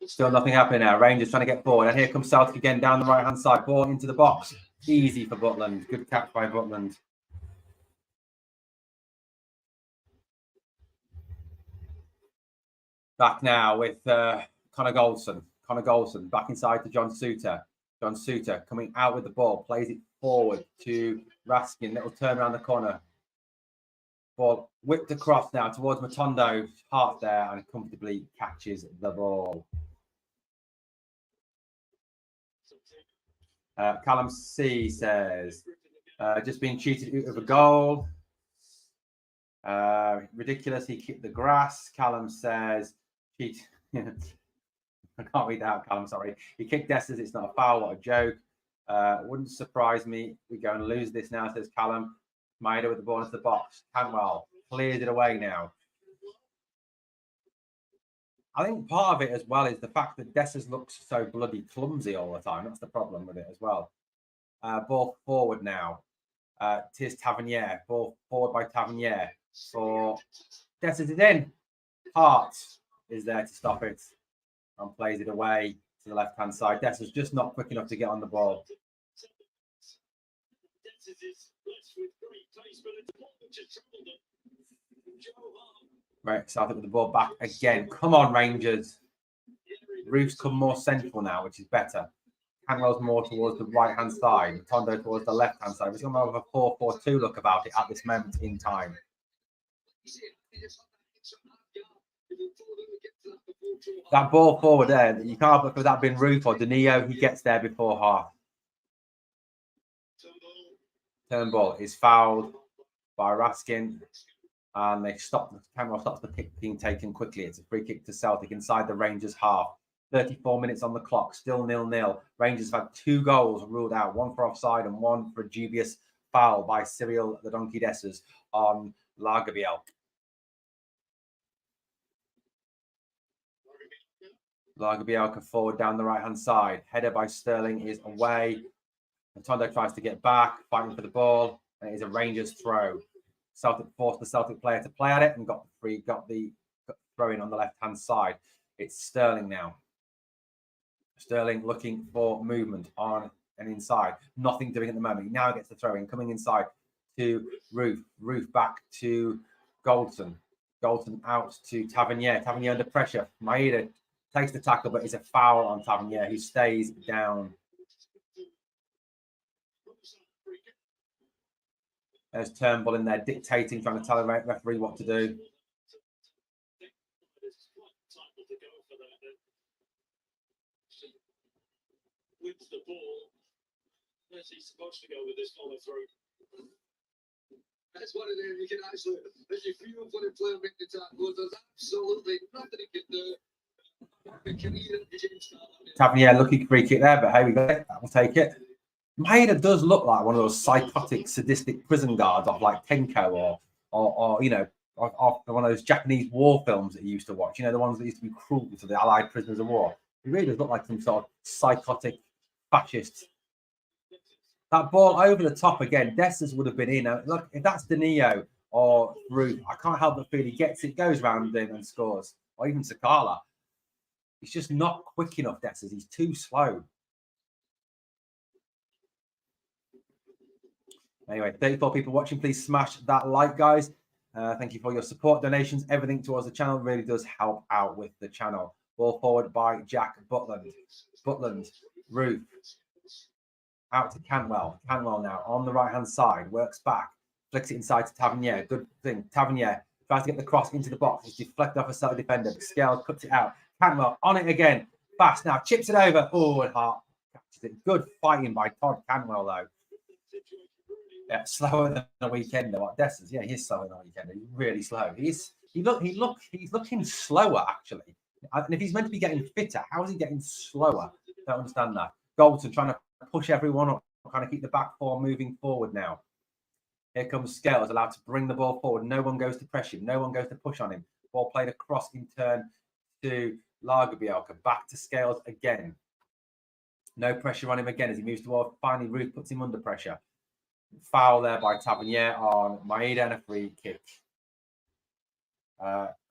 Still nothing happening now. Rangers trying to get forward. And here comes Celtic again down the right-hand side. Ball into the box. Easy for Butland. Good catch by Butland. Back now with Connor Goldson. Connor Goldson back inside to John Suter. John Suter coming out with the ball, plays it forward to Raskin. Little turn around the corner. Ball whipped across now towards Matondo. Heart there and comfortably catches the ball. Callum C says, just being cheated out of a goal. Ridiculous. He kicked the grass. Callum says, cheat. I can't read that out, Callum. Sorry. He kicked Dessers. It's not a foul. What a joke. Wouldn't surprise me. We're going to lose this now, says Callum. Maida with the ball into the box. Canwell clears it away now. I think part of it as well is the fact that Dessers looks so bloody clumsy all the time. That's the problem with it as well. Ball forward now. Tis Tavernier. Ball forward by Tavernier. For Dessers is in. Hart is there to stop it and plays it away to the left-hand side. Dessers just not quick enough to get on the ball. Right, Celtic with the ball back again. Come on, Rangers. Roof's come more central now, which is better. Canwell's more towards the right-hand side. Matondo towards the left-hand side. It's got more of a 4-4-2 look about it at this moment in time. That ball forward there, you can't look for that being Roof or Danilo. He gets there before half. Turnbull is fouled by Raskin. And they stop. The camera stops the kick being taken quickly. It's a free kick to Celtic inside the Rangers half. 34 minutes on the clock, still 0-0. Rangers have had 2 goals ruled out, one for offside and one for a dubious foul by Cyril the Donkey Dessers on Lagerbielke. Lagerbielke forward down the right-hand side. Header by Sterling is away. Matondo tries to get back, fighting for the ball, and it is a Rangers throw. Celtic forced the Celtic player to play at it and got the throw in on the left-hand side. It's Sterling now. Sterling looking for movement on and inside. Nothing doing at the moment. He now gets the throw in, coming inside to Roof. Roof back to Goldson. Goldson out to Tavernier. Tavernier under pressure. Maeda takes the tackle, but it's a foul on Tavernier, who stays down. There's Turnbull in there dictating, trying to tell the referee what to do. Wins the ball. Where's he supposed to go with this follow through? That's one of them you can actually, as you feel for the player making the tackle, there's absolutely nothing he can do. Tavernier looking free kick there, but hey, we got it. We'll take it. Maeda does look like one of those psychotic, sadistic prison guards of like Tenko or you know, of one of those Japanese war films that you used to watch. You know, the ones that used to be cruel to the Allied prisoners of war. He really does look like some sort of psychotic fascist. That ball over the top again. Dessers would have been in. Look, if that's Danilo or Roof, I can't help but feel he gets it, goes round him and scores. Or even Sakala. He's just not quick enough, Dessers. He's too slow. Anyway, 34 people watching. Please smash that like, guys. Thank you for your support, donations, everything towards the channel really does help out with the channel. Ball forward by Jack Butland. Butland, Roof. Out to Canwell. Canwell now on the right-hand side. Works back. Flicks it inside to Tavernier. Good thing. Tavernier tries to get the cross into the box. It's deflected off a Celtic defender. But Scales cuts it out. Canwell on it again. Fast now. Chips it over. Oh, and Hart catches it. Good fighting by Todd Canwell, though. Yeah, slower than a weekender. Like Dessers. Yeah, he's slower than a weekender. He's really slow. He's looking slower, actually. And if he's meant to be getting fitter, how is he getting slower? Don't understand that. Goldson trying to push everyone up, trying to keep the back four moving forward now. Here comes Scales, allowed to bring the ball forward. No one goes to press him. No one goes to push on him. Ball played across in turn to Lagerbielke. Back to Scales again. No pressure on him again as he moves toward. Finally, Roof puts him under pressure. Foul there by Tavernier on Maeda and a free kick.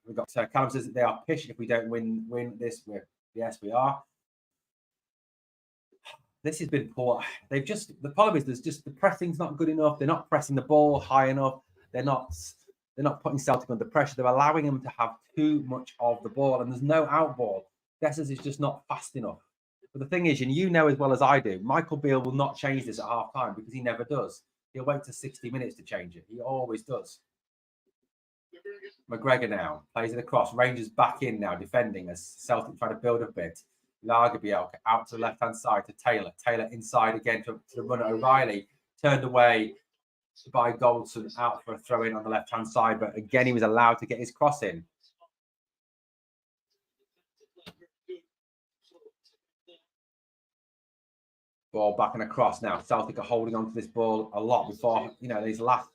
We've got Callum says that they are pish if we don't win this. Yes, we are. this has been poor. The problem is the pressing's not good enough. They're not pressing the ball high enough. They're not putting Celtic under pressure. They're allowing them to have too much of the ball, and there's no out ball. Dessers is just not fast enough. But the thing is, and you know as well as I do, Michael Beale will not change this at half time because he never does. He'll wait to 60 minutes to change it. He always does. McGregor now plays it across. Rangers back in now, defending as Celtic try to build a bit. Lagerbielke out to the left-hand side to Taylor. Taylor inside again to the runner O'Reilly. Turned away by Goldson, out for a throw-in on the left-hand side. But again, he was allowed to get his cross in. Ball back and across now. Celtic are holding on to this ball a lot before, these last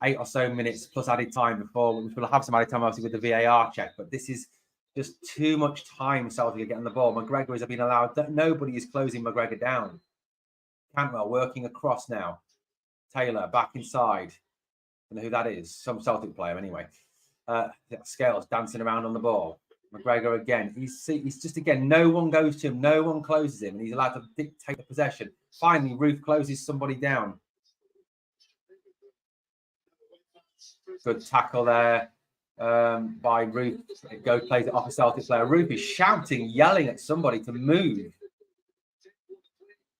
8 or so minutes plus added time before, which we'll have some added time obviously with the VAR check. But this is just too much time Celtic are getting the ball. McGregor has been allowed. Nobody is closing McGregor down. Cantwell working across now. Taylor back inside. I don't know who that is. Some Celtic player anyway. Scales dancing around on the ball. McGregor again. He's just again. No one goes to him. No one closes him, and he's allowed to dictate the possession. Finally, Roof closes somebody down. Good tackle there by Roof. Plays it off a Celtic player. Roof is shouting, yelling at somebody to move.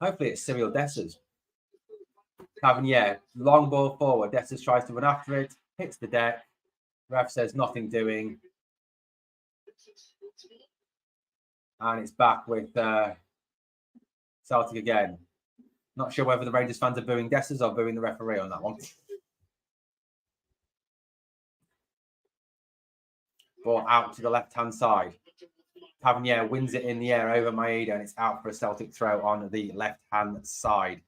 Hopefully it's Cyril Dessers. Tavernier, long ball forward. Dessers tries to run after it, hits the deck. Ref says nothing doing. And it's back with Celtic again. Not sure whether the Rangers fans are booing Dessers or booing the referee on that one. Ball out to the left-hand side. Tavernier wins it in the air over Maeda, and it's out for a Celtic throw on the left-hand side.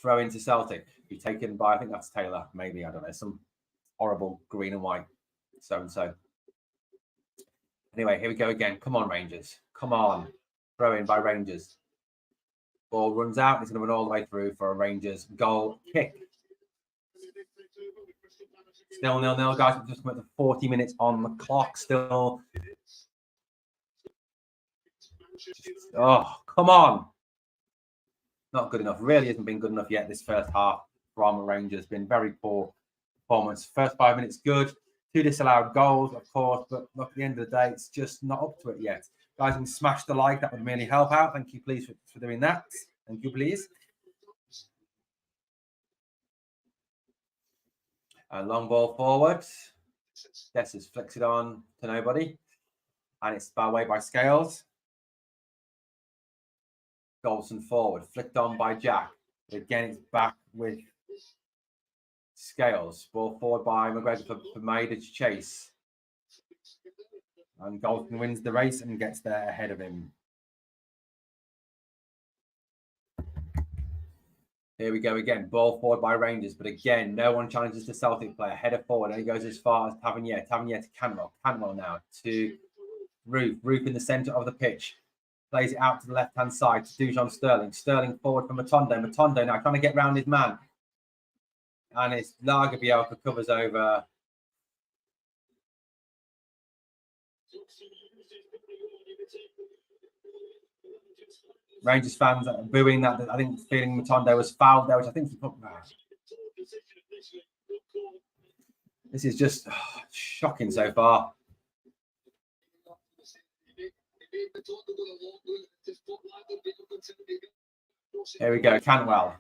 Throw into Celtic. Be taken by, I think that's Taylor, maybe, I don't know, some horrible green and white so-and-so. Anyway, here we go again. Come on, Rangers. Come on. Throw in by Rangers. Ball runs out. It's going to run all the way through for a Rangers goal kick. Still 0-0, guys. We've just come at the 40 minutes on the clock still. Oh, come on. Not good enough. Really hasn't been good enough yet this first half from Rangers. Been very poor performance. First 5 minutes, good. 2 disallowed goals, of course, but look, at the end of the day, it's just not up to it yet. Guys, can smash the like. That would really help out. Thank you, please, for doing that. Thank you, please. A long ball forward. Dessers flicks it on to nobody. And it's away by Scales. Goldson forward. Flicked on by Jack. But again, it's back with Scales. Ball forward by McGregor for Maeda to chase. And Goldson wins the race and gets there ahead of him. Here we go again. Ball forward by Rangers. But again, no one challenges the Celtic player. Header forward. And he goes as far as Tavernier. Tavernier to Cantwell. Cantwell now to Roof. Roof in the centre of the pitch. Plays it out to the left-hand side to Dujon Sterling. Sterling forward for Matondo. Matondo now trying to get round his man. And it's Lagerbielke covers over. Rangers fans are booing that. I think feeling Matondo was fouled there, which I think he put. This is just shocking so far. Here we go. Cantwell.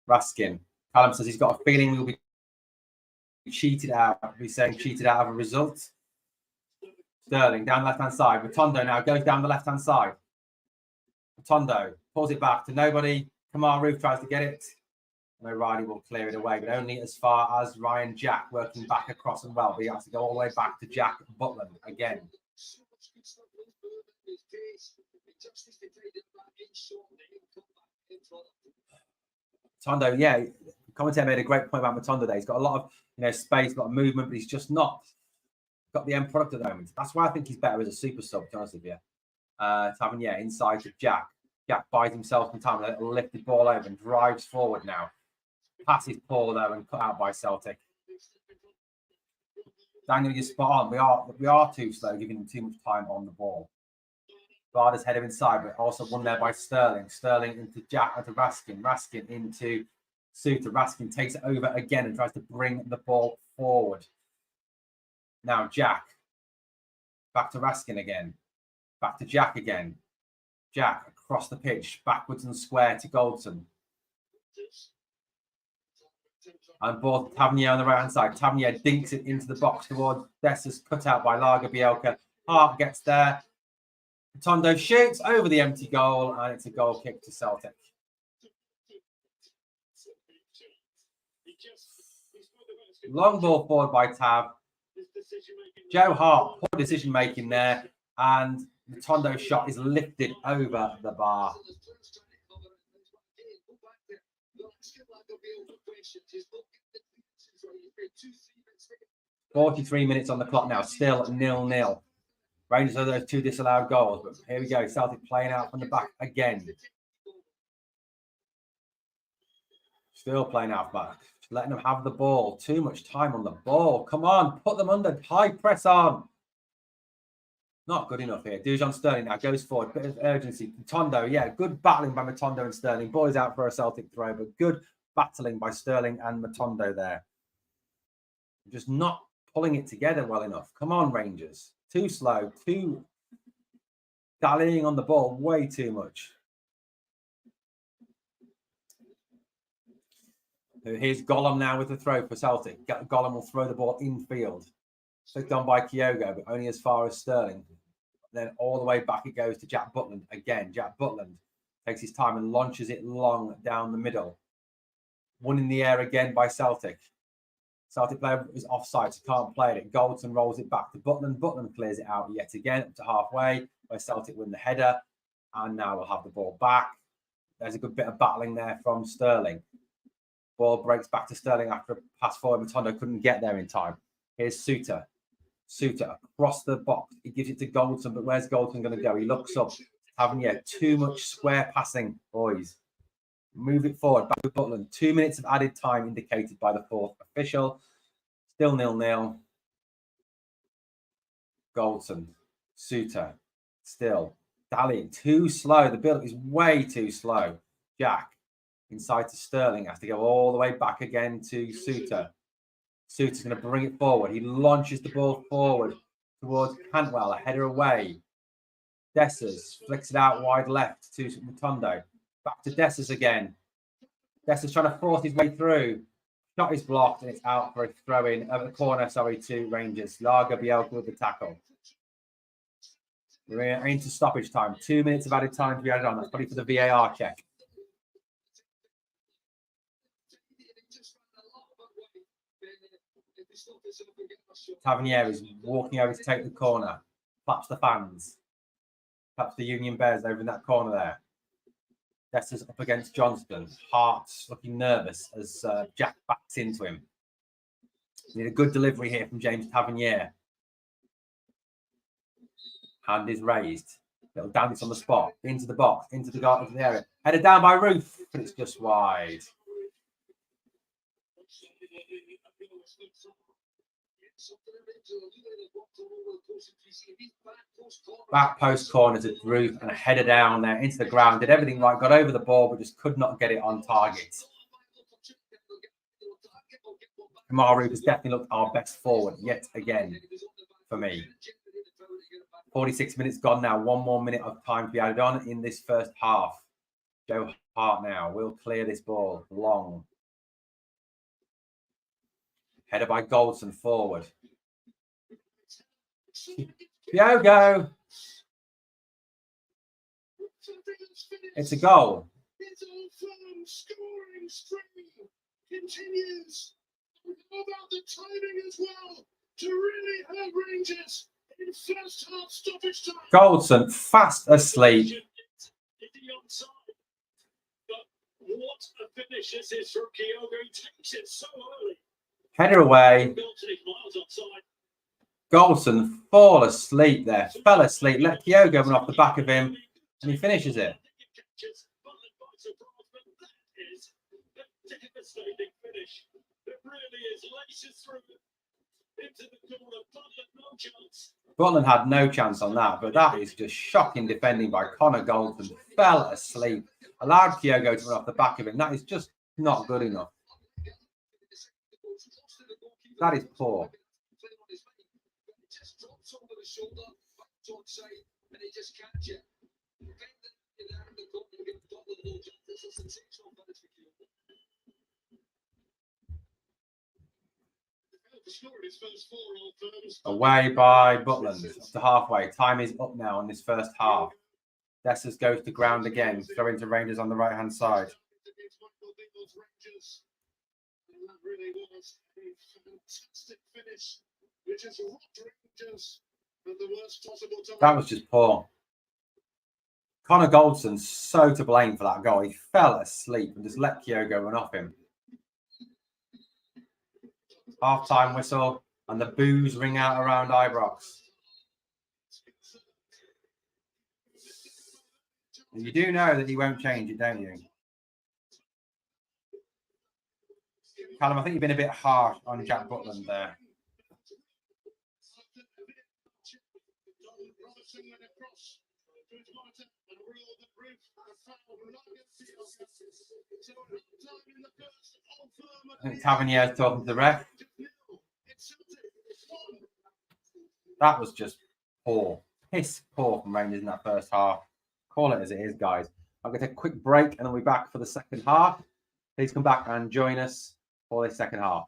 Raskin. Callum says he's got a feeling we'll be cheated out. He's saying cheated out of a result. Sterling down the left-hand side. Matondo now goes down the left-hand side. Matondo pulls it back to nobody. Kamar Roof tries to get it. And O'Reilly will clear it away, but only as far as Ryan Jack working back across and well. But he has to go all the way back to Jack Butland again. Matondo, yeah, commentator made a great point about Matondo there. He's got a lot of space, a lot of movement, but he's just not got the end product at the moment. That's why I think he's better as a super sub, to be honest with you. Tavernier inside to Jack. Jack buys himself some time, a little lifted ball over and drives forward now. Passes Paul there and cut out by Celtic. Daniel, you're spot on. We are too slow, giving him too much time on the ball. Varda's header inside, but also won there by Sterling. Sterling into Jack, into Raskin. Raskin into Suter. Raskin takes it over again and tries to bring the ball forward. Now Jack. Back to Raskin again. Back to Jack again. Jack across the pitch, backwards and square to Goldson. And ball to Tavernier on the right hand side. Tavernier dinks it into the box towards Dessers, cut out by Lager Bielka. Hart gets there. Matondo shoots over the empty goal, and it's a goal kick to Celtic. Long ball forward by Tav. Joe Hart, poor decision making there, and Matondo's shot is lifted over the bar. 43 minutes on the clock now, still 0-0. Rangers are those 2 disallowed goals, but here we go. Celtic playing out from the back again. Still playing out back. Letting them have the ball. Too much time on the ball. Come on, put them under. High press on. Not good enough here. Dujon Sterling now goes forward. Bit of urgency. Matondo, yeah, good battling by Matondo and Sterling. Boys out for a Celtic throw, but good battling by Sterling and Matondo there. Just not pulling it together well enough. Come on, Rangers. Too slow. Too dallying on the ball. Way too much. Here's Gollum now with the throw for Celtic. Gollum will throw the ball infield. Flicked on by Kyogo, but only as far as Sterling. Then all the way back it goes to Jack Butland. Again, Jack Butland takes his time and launches it long down the middle. One in the air again by Celtic. Celtic player is offside, so can't play it. Goldson rolls it back to Butland. Butland clears it out yet again up to halfway, where Celtic win the header. And now we'll have the ball back. There's a good bit of battling there from Sterling. Ball breaks back to Sterling after a pass forward. Matondo couldn't get there in time. Here's Suter. Suter across the box. He gives it to Goldson, but where's Goldson going to go? He looks up. Tavernier, too much square passing, boys. Move it forward. Back to Butland. 2 minutes of added time indicated by the 4th official. Still 0-0. Goldson. Suter. Still. Dallying. Too slow. The build is way too slow. Jack. Inside to Sterling. Has to go all the way back again to Suter. Suter's going to bring it forward. He launches the ball forward towards Cantwell. A header away. Dessers flicks it out wide left to Matondo. Back to Dessers again. Dessers trying to force his way through. Shot is blocked and it's out for a throw in over the corner, to Rangers. Lager Bielka with the tackle. We're into stoppage time. 2 minutes of added time to be added on. That's probably for the VAR check. Tavernier is walking over to take the corner. Claps the fans. Claps the Union Bears over in that corner there. Dessers up against Johnston. Hart looking nervous as Jack backs into him. Need a good delivery here from James Tavernier. Hand is raised. Little dance on the spot. Into the box. Into the area. Headed down by Roof, but it's just wide. Back post corner to Roof and a header down there into the ground. Did everything right, got over the ball, but just could not get it on target. Kamar Roof has definitely looked our best forward yet again for me. 46 minutes gone now. 1 more minute of time to be added on in this first half. Joe Hart now will clear this ball long. Header by Goldson forward. Kyogo. It's a goal. Scoring stream continues. How about the timing as well to really hurt Rangers in first half stoppage time? Goldson fast asleep. But what a finish this is from Kyogo. He takes it so early. Header away. Goldson fall asleep there. Fell asleep. Let Kyogo run off the back of him. And he finishes it. Into the corner, Butler, no chance. Butland had no chance on that, but that is just shocking defending by Connor Goldson. Fell asleep, allowed Kyogo to run off the back of him. That is just not good enough. That is poor. Away by Butland up to halfway. Time is up now on this first half. Dessers goes to ground again, throwing to Rangers on the right hand side. That really was a fantastic finish, which has rocked Rangers at the worst possible time. That was just poor. Connor Goldson's so to blame for that goal. He fell asleep and just let Kyogo run off him. Half-time whistle and the boos ring out around Ibrox. You do know that he won't change it, don't you? Callum, I think you've been a bit harsh on Jack Butland there. I think Tavernier's talking to the ref. That was just poor. Piss poor from Rangers in that first half. Call it as it is, guys. I'm going to take a quick break and I'll be back for the second half. Please come back and join us for this second half.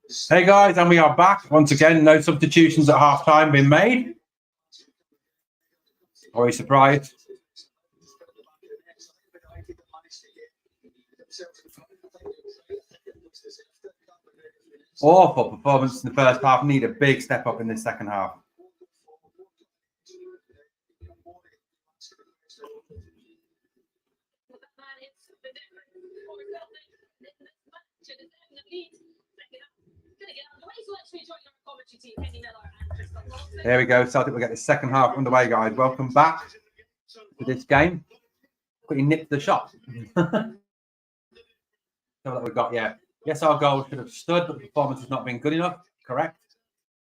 Hey guys, and we are back once again. No substitutions at half time been made. Are we surprised? Awful performance in the first half. Need a big step up in the second half. There we go. Celtic will get the second half underway, guys. Welcome back to this game. Quickly nipped the shot. So that we've got, yeah. Yes, our goal should have stood, but the performance has not been good enough. Correct.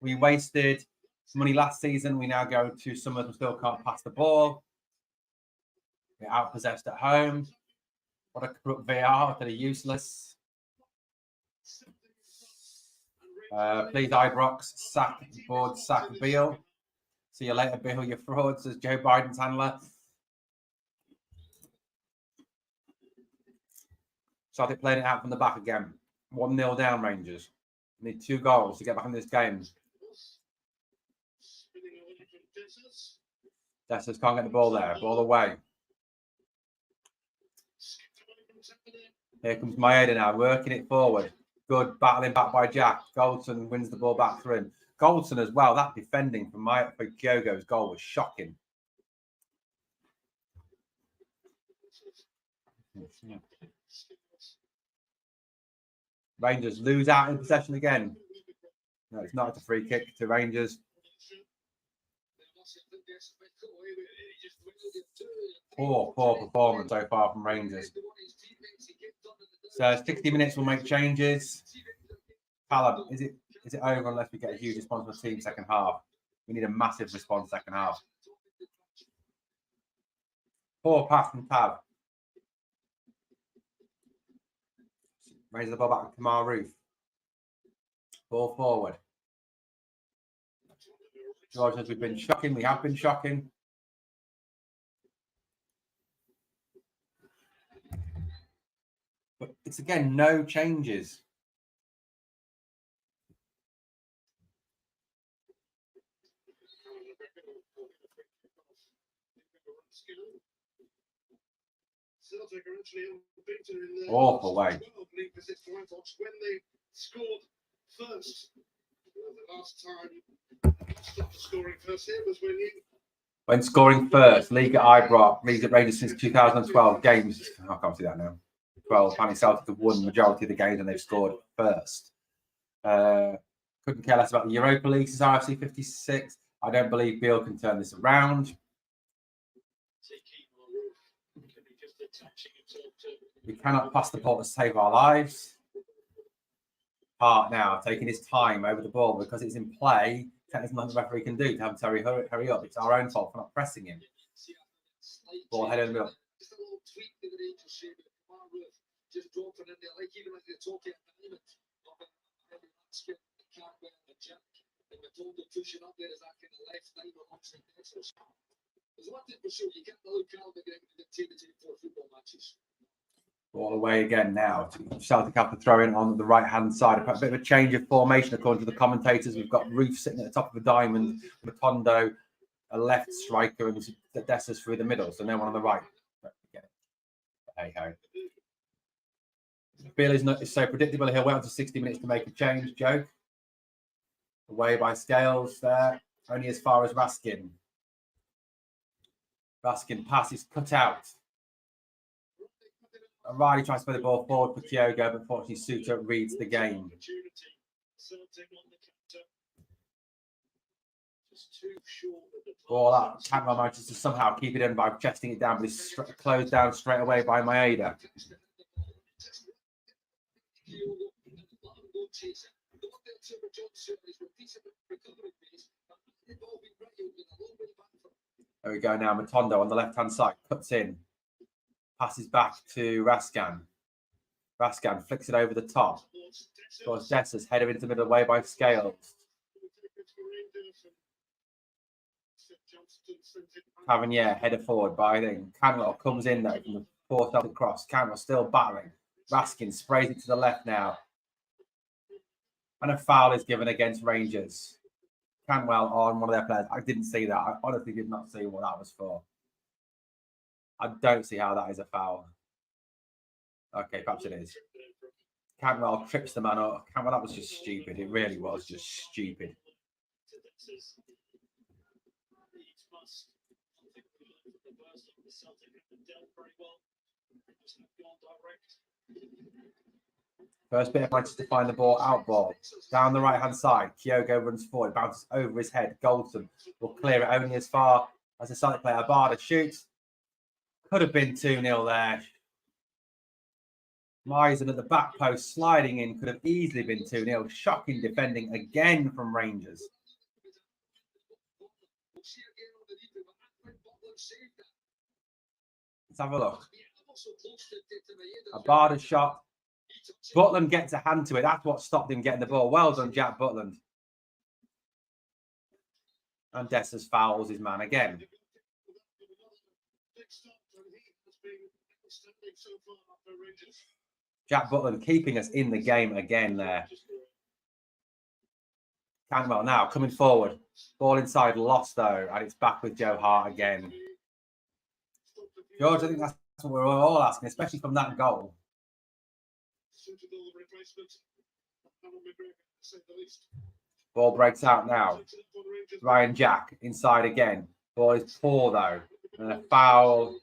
We wasted money last season. We now go to some of them still can't pass the ball. We're outpossessed at home. What a corrupt VR that are useless. Please, Ibrox, sack board, sack Beale. See you later, Beale, you fraud, says Joe Biden's handler. So they're playing it out from the back again. 1-0 down, Rangers. We need 2 goals to get back in this game. Dessers can't get the ball there. Ball away. Here comes Maeda now, working it forward. Good battling back by Jack. Goldson wins the ball back through him. Goldson as well. That defending from Kyogo's goal was shocking. Rangers lose out in possession again. No, it's not. It's a free kick to Rangers. Poor performance so far from Rangers. So 60 minutes will make changes. Callum, is it over unless we get a huge response from the team second half? We need a massive response second half. Poor pass from Tav. Raises the ball back to Kamar Roof. Ball forward. George says we've been shocking. We have been shocking. But it's again no changes. Awful way. When they scored first, the last time stopped scoring first here was when scoring first. League at Ibrox, League at Rangers since 2012 games. I can't see that now. 12. Apparently Celtic have won the majority of the games and they've scored first. Couldn't care less about the Europa League since RFC 56. I don't believe Beale can turn this around. We cannot pass the ball to save our lives. Hart now taking his time over the ball because it's in play. There's nothing the referee can do to have Terry hurry up. It's our own fault for not pressing him. Ball head in the middle. Just dropping in there, like even like they're talking at the moment. And Matondo pushing up there is that kind of left line or opposite Dessers. There's one thing for sure, you can't allow Calvin to dictate the 4 football matches. All away again now. Celtic have to throw in on the right-hand side. A bit of a change of formation according to the commentators. We've got Roof sitting at the top of the diamond, Matondo, a left striker, and Dessers through the middle. So no one on the right. Hey ho. Beale is not so predictable. He'll wait until 60 minutes to make a change. Joe. Away by Scales there. Only as far as Raskin. Raskin pass is cut out. Riley tries to play the ball forward for Kyogo, but unfortunately Suter reads the game. Ball up. Cameron manages to somehow keep it in by chesting it down, but it's closed down straight away by Maeda. There we go now. Matondo on the left-hand side cuts in. Passes back to Raskan. Raskan flicks it over the top. Scores Dessers, header into the middle away by Scales. Tavernier, header forward by Canwell comes in though from the fourth Celtic cross. Canwell still battling. Raskin sprays it to the left now. And a foul is given against Rangers. Canwell on one of their players. I didn't see that. I honestly did not see what that was for. I don't see how that is a foul. Okay, perhaps it is. Canwell trips the man up. Canwell, that was just stupid. It really was just stupid. First bit of Manchester to find the ball, out ball. Down the right-hand side, Kyogo runs forward, bounces over his head. Goldson will clear it only as far as the Celtic player. Barda shoots. Could have been 2-0 there. Misen at the back post, sliding in, could have easily been 2-0. Shocking defending again from Rangers. Let's have a look. A Barda shot. Butland gets a hand to it. That's what stopped him getting the ball. Well done, Jack Butland. And Dessers fouls his man again. Jack Butland keeping us in the game again there. Canwell now coming forward. Ball inside, lost though. And it's back with Joe Hart again. George, I think that's what we're all asking, especially from that goal. Ball breaks out now. Ryan Jack inside again. Ball is poor though. And a foul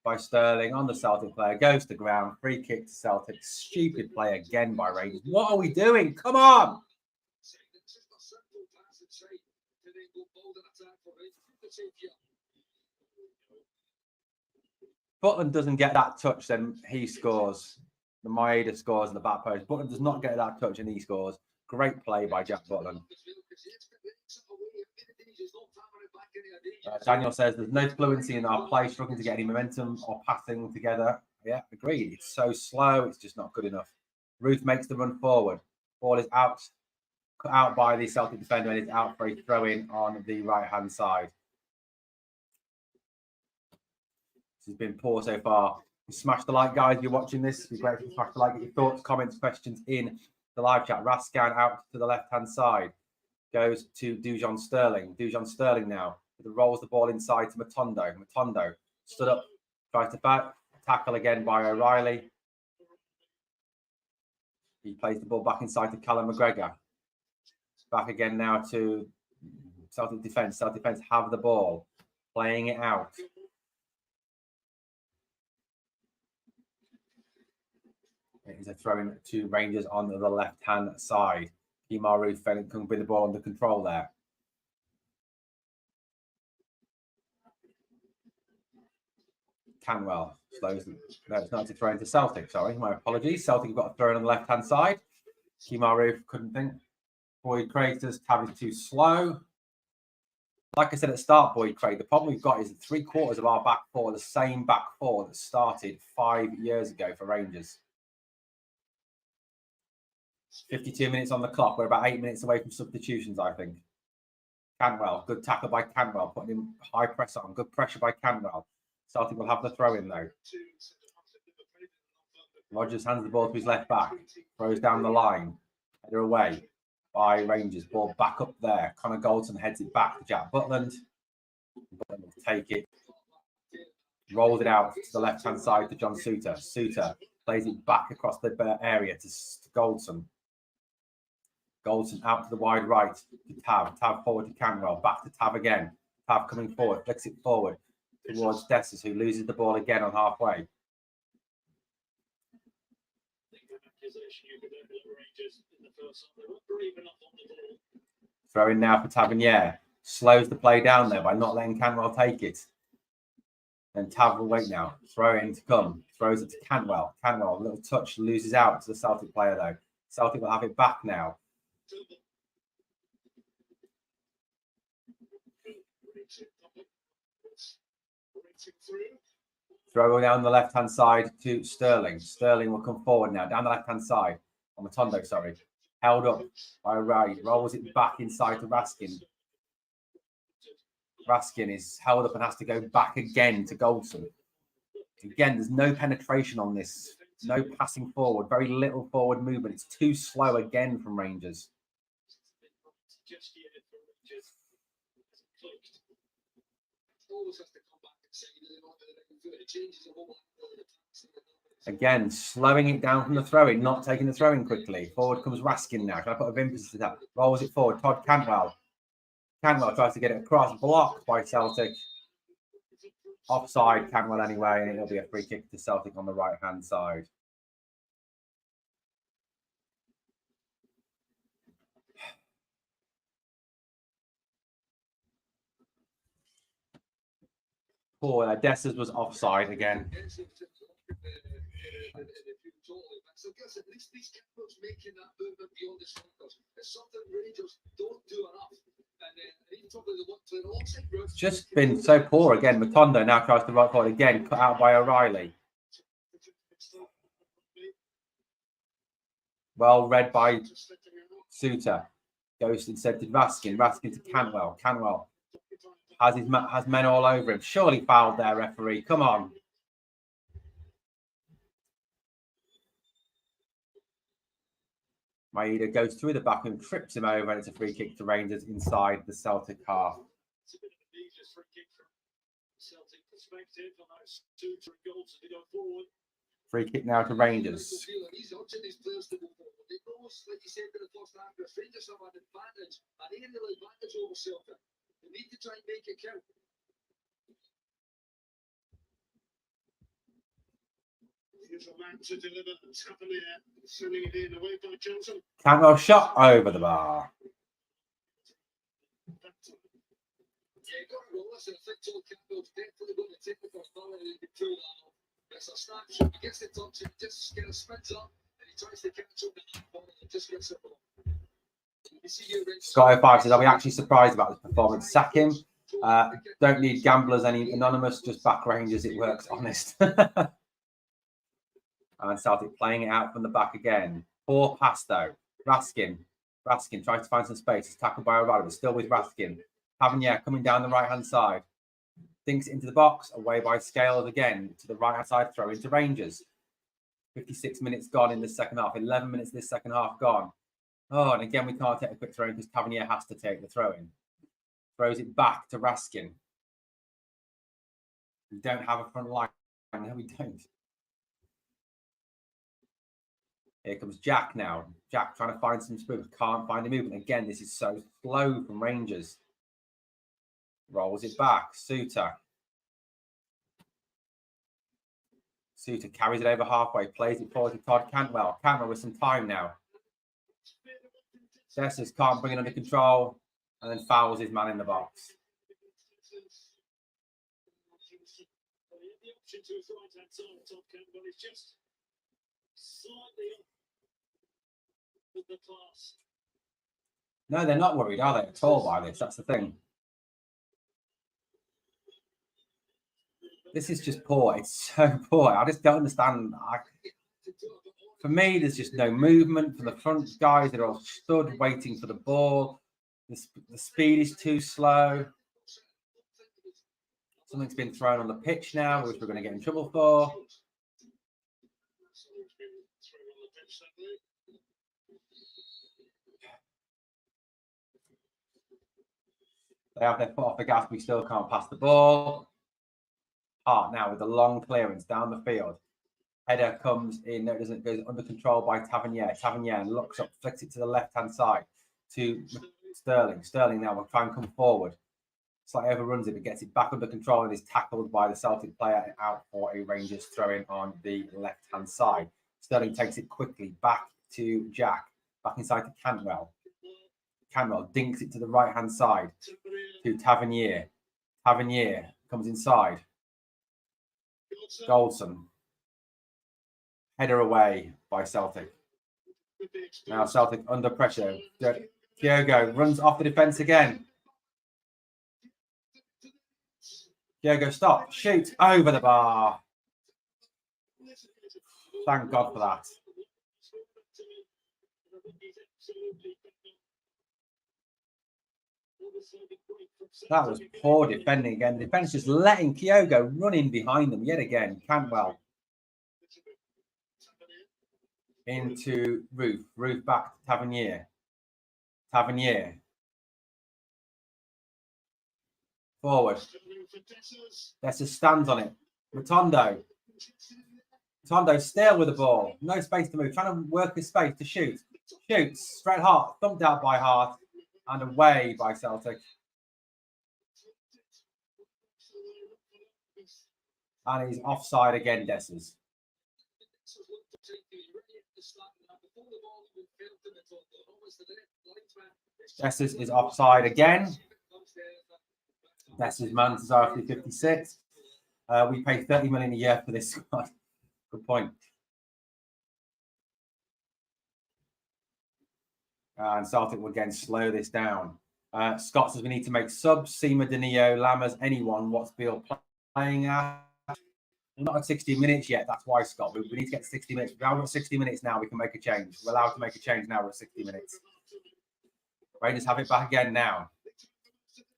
by Sterling on the Celtic player. Goes to ground. Free kick to Celtic. Stupid play again by Rangers. What are we doing? Come on! Butland doesn't get that touch, then he scores. The Maeda scores in the back post. Butland does not get that touch and he scores. Great play by Jack Butland. Daniel says there's no fluency in our play, struggling to get any momentum or passing together. Yeah, agreed. It's so slow, it's just not good enough. Ruth makes the run forward. Ball is out, cut out by the Celtic defender, and it's out for a throw-in on the right-hand side. This has been poor so far. Smash the like, guys. If you're watching this, it'd be great if you smash the like. Get your thoughts, comments, questions in the live chat. Rascan out to the left-hand side. Goes to Dujon Sterling. Dujon Sterling now rolls the ball inside to Matondo. Matondo stood up, tries to tackle again by O'Reilly. He plays the ball back inside to Callum McGregor. Back again now to Celtic defence. Celtic defence have the ball, playing it out. It is a throw-in to Rangers on the left-hand side. Kemar Roof can bring the ball under control there. Canwell slows. No, it's not to throw into Celtic. Sorry, my apologies. Celtic have got a throw in on the left-hand side. Kemar Roof couldn't think. Boyd Craig does Tab is too slow. Like I said at the start, Boyd Craig, the problem we've got is that 3/4 of our back four, the same back four that started 5 years ago for Rangers. 52 minutes on the clock. We're about 8 minutes away from substitutions, I think. Canwell, good tackle by Canwell, putting him high press on. Good pressure by Canwell. Celtic will have the throw in though. Rogers hands the ball to his left back, throws down the line, header away by Rangers. Ball back up there. Connor Goldson heads it back to Jack Butland. Butland will take it, rolls it out to the left hand side to John Suter. Suter plays it back across the area to Goldson. Goldson out to the wide right to Tav. Tav forward to Canwell. Back to Tav again. Tav coming forward, flicks it forward towards Dessers, who loses the ball again on halfway. Throw in now for Tavernier. Slows the play down there by not letting Canwell take it. Then Tav will wait now. Throw in to come. Throws it to Canwell. Canwell, a little touch, loses out to the Celtic player though. Celtic will have it back now. Throw down the left-hand side to Sterling. Sterling will come forward now, down the left-hand side. On Matondo, sorry. Held up by Ray. Rolls it back inside to Raskin. Raskin is held up and has to go back again to Goldson. Again, there's no penetration on this No passing forward. Very little forward movement. It's too slow again from Rangers. Again, slowing it down from the throw-in, not taking the throw-in quickly. Forward comes Raskin now. Can I put a emphasis to that? Rolls it forward. Todd Cantwell. Cantwell tries to get it across. Blocked by Celtic. Offside, Cantwell anyway, and it'll be a free kick to Celtic on the right-hand side. Poor Dessers was offside again. So I guess at least these Campbell's making that movement beyond the circles. It's something Rangers don't do enough. And even talking to the one playing alongside Brooks. Just been so poor again. Matondo now tries to right forward again, cut out by O'Reilly. Well read by Suter. Goes instead to Raskin. Raskin to Cantwell. Cantwell has men all over him. Surely fouled there, referee. Come on. Maeda goes through the back and trips him over, and it's a free kick to Rangers inside the Celtic half. It's a bit of a dangerous free kick from Celtic perspective on those 2 goals to go forward. Free kick now to Rangers. He's urging these players to go forward. They know, like you said in the first half, Rangers have an advantage, an aerial advantage over Celtic. They need to try and make it count. Here's a man to deliver. It's happening there. Sending it in away by Johnson. Cantwell shot over the bar. Yeah, got to roll. Listen, I think Todd Campbell's definitely going to take the first ball and he can pull that off. It's a snapshot. He gets the touch and just kind of spins up and he tries to catch up the ball and just gets it ball. Scotty 5 says, "Are we actually surprised about this performance? Sack him. Don't need gamblers, any anonymous, just back Rangers. It works, honest." And Celtic playing it out from the back again. Poor pass though. Raskin tries to find some space. It's tackled by O'Reilly, but still with Raskin. Tavernier coming down the right-hand side. Dinks into the box. Away by Scales again. To the right-hand side. Throw into Rangers. 56 minutes gone in the second half. 11 minutes this second half gone. Oh, and again, we can't take a quick throw-in because Tavernier has to take the throw-in. Throws it back to Raskin. We don't have a front line. No, we don't. Here comes Jack now. Jack trying to find some space. Can't find a movement. Again, this is so slow from Rangers. Rolls it back. Suter carries it over halfway. Plays it forward to Todd Cantwell. Cantwell with some time now. Dessers can't bring it under control. And then fouls his man in the box. The option to his right-hand side, Todd Campbell is just slightly up with the class. No, they're not worried, are they, at all by this? That's the thing. This is just poor. It's so poor. I just don't understand. For me, there's just no movement for the front guys. They're all stood waiting for the ball. The speed is too slow. Something's been thrown on the pitch now, which we're going to get in trouble for. They have their foot off the gas. We still can't pass the ball. Hart now with a long clearance down the field. Header comes in. No, it doesn't. Goes under control by Tavernier. Tavernier looks up, flicks it to the left-hand side to Sterling. Sterling now will try and come forward. Slightly overruns it, but gets it back under control and is tackled by the Celtic player out for a Rangers throw-in on the left-hand side. Sterling takes it quickly back to Jack. Back inside to Cantwell. Cantwell dinks it to the right-hand side to Tavernier. Tavernier comes inside. Goldson. Header away by Celtic. Now Celtic under pressure. Diogo runs off the defence again. Diogo, stop. Shoot over the bar. Thank God for that. That was poor defending again. The defence just letting Kyogo run in behind them yet again. Cantwell. into Roof. Roof back to Tavernier. Tavernier. Forward. Dessers stands on it. Matondo. Matondo still with the ball. No space to move. Trying to work his space to shoot. Shoots. Straight Hart. Thumped out by Hart. And away by Celtic. And he's offside again, Dessers. Dessers is offside again. Dessers mandatory 56. We pay 30 million a year for this squad. Good point. And Celtic will again slow this down. Scott says we need to make subs. Seema, Danilo, Lammers, anyone. What's Beale playing at? We're not at 60 minutes yet. That's why, Scott. We need to get 60 minutes. We're at 60 minutes now. We can make a change. We're allowed to make a change now. We're at 60 minutes. Rangers have it back again now.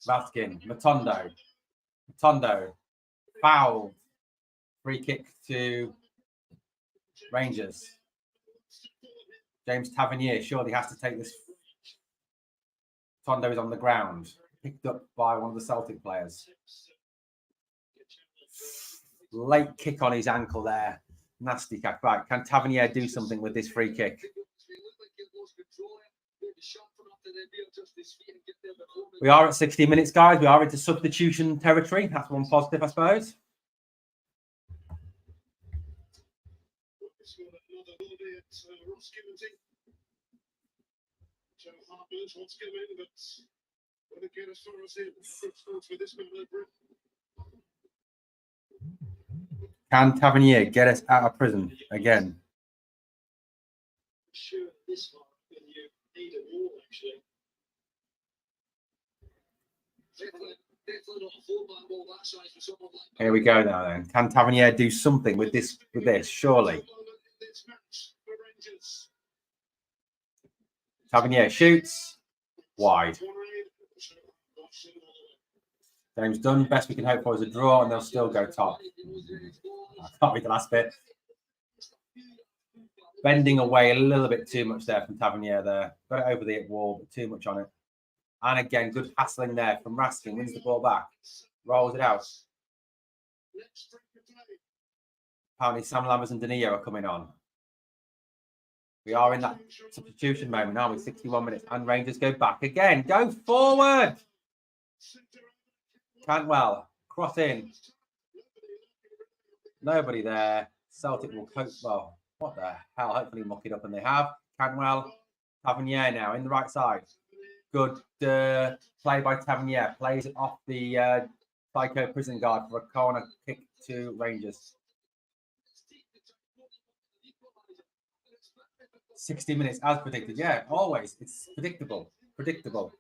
Vaskin, Matondo. Matondo. Foul. Free kick to Rangers. James Tavernier surely has to take this. Matondo is on the ground. Picked up by one of the Celtic players. Late kick on his ankle there. Nasty kick. Right. Can Tavernier do something with this free kick? We are at 60 minutes, guys. We are into substitution territory. That's one positive, I suppose. Can Tavernier get us out of prison again? Here we go now then. Can Tavernier do something with this, surely? Tavernier shoots. Wide. Game's done. Best we can hope for is a draw, and they'll still go top. I can't read the last bit. Bending away a little bit too much there from Tavernier there. Got it over the wall, but too much on it. And again, good hassling there from Raskin. Wins the ball back. Rolls it out. Apparently Sam Lammers and Danilo are coming on. We are in that substitution moment, aren't we? 61 minutes. And Rangers go back again. Go forward. Cantwell. Cross in. Nobody there. Celtic will cope. Well, what the hell? Hopefully muck it up, and they have. Cantwell. Tavernier now in the right side. Good play by Tavernier. Plays it off the psycho prison guard for a corner kick to Rangers. 60 minutes as predicted. Yeah, always. It's predictable. Predictability.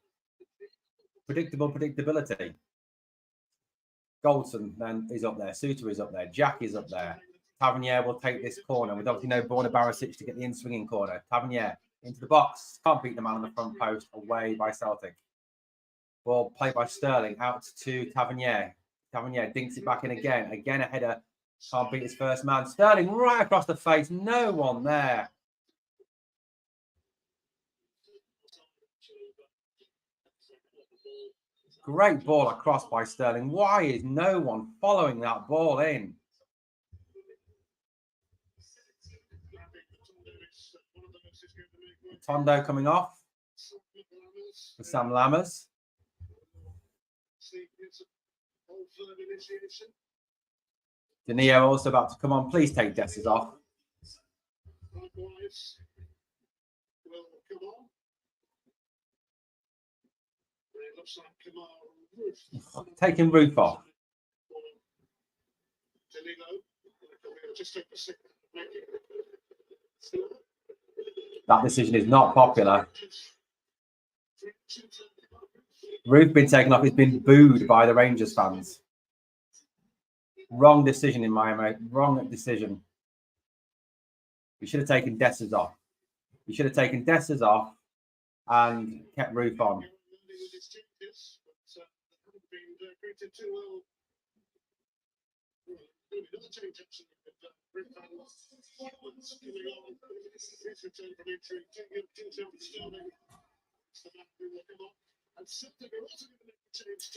Goldson then is up there. Suter is up there. Jack is up there. Tavernier will take this corner. With obviously no Borna Barisic to get the in-swinging corner. Tavernier into the box. Can't beat the man on the front post. Away by Celtic. Ball played by Sterling. Out to Tavernier. Tavernier dinks it back in again. Again a header. Can't beat his first man. Sterling right across the face. No one there. Great ball across by Sterling. Why is no one following that ball in? Matondo coming off for Sam Lammers. Danilo also about to come on. Please take Dessers off. Taking Roof off. That decision is not popular. Roof been taken off. He's been booed by the Rangers fans. Wrong decision in my mind. Wrong decision. We should have taken Dessers off. We should have taken Dessers off and kept Roof on.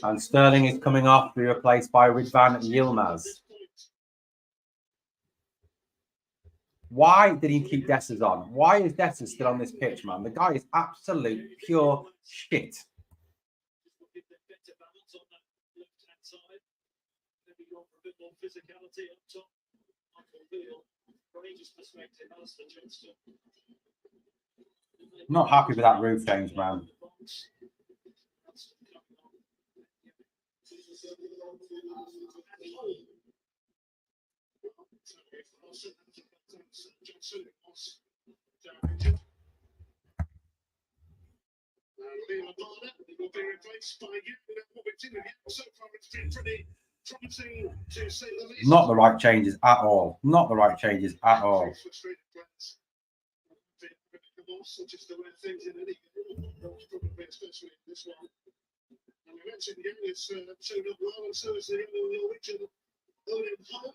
And Sterling is coming off to be replaced by Ridvan Yilmaz. Why did he keep Dessers on? Why is Dessers still on this pitch, man? The guy is absolute pure shit. Not happy with that roof change, man. Not the right changes at all. Not the right changes at all. Just the way things in any probably especially in this one. And we mentioned again, it's 2-0 well, and so is the Norwegian Owen Hall.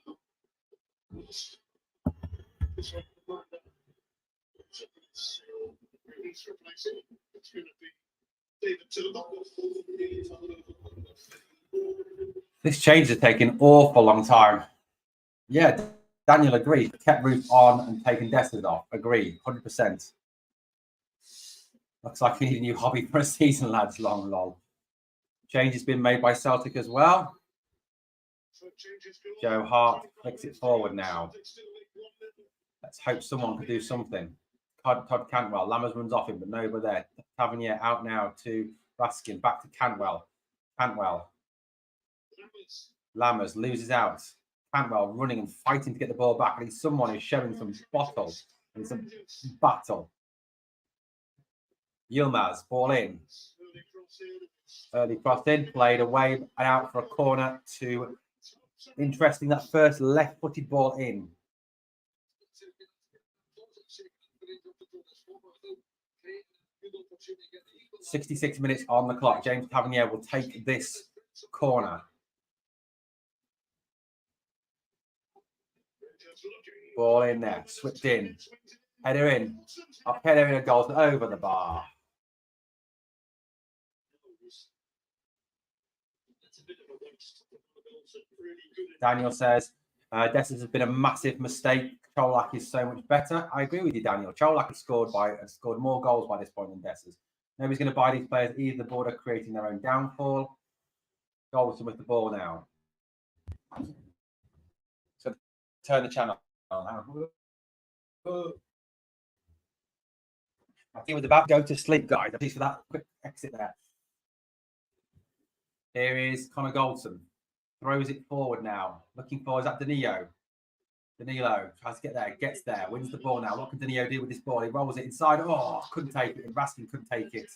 This one, he's replacing. It's going to be David Tillman. This change has taken an awful long time. Yeah, Daniel agreed. Kept Ruth on and taken Dessers off. Agreed, 100%. Looks like we need a new hobby for a season, lads. Long lol. Change has been made by Celtic as well. Joe Hart flicks it forward now. Let's hope someone can do something. Todd Cantwell. Lammers runs off him, but nobody there. Tavernier out now to Raskin. Back to Cantwell. Cantwell. Lammers loses out. Cantwell running and fighting to get the ball back. I think someone is showing some bottle and some battle. Yilmaz, ball in. Early cross in, played away and out for a corner to, interesting, that first left-footed ball in. 66 minutes on the clock. James Tavernier will take this corner. Ball in there, slipped in. Header in. Up header in a goal over the bar. Daniel says, Dessers has been a massive mistake. Cholak is so much better. I agree with you, Daniel. Cholak has scored more goals by this point than Dessers. Nobody's going to buy these players either. The board are creating their own downfall. Goldson with the ball now. So turn the channel on. I think we're about to go to sleep, guys. At least for that quick exit there. Here is Connor Goldson. Throws it forward now. Looking for, is that Danilo? Danilo tries to get there, gets there, wins the ball now. What can Danilo do with this ball? He rolls it inside. Oh, couldn't take it. And Raskin couldn't take it.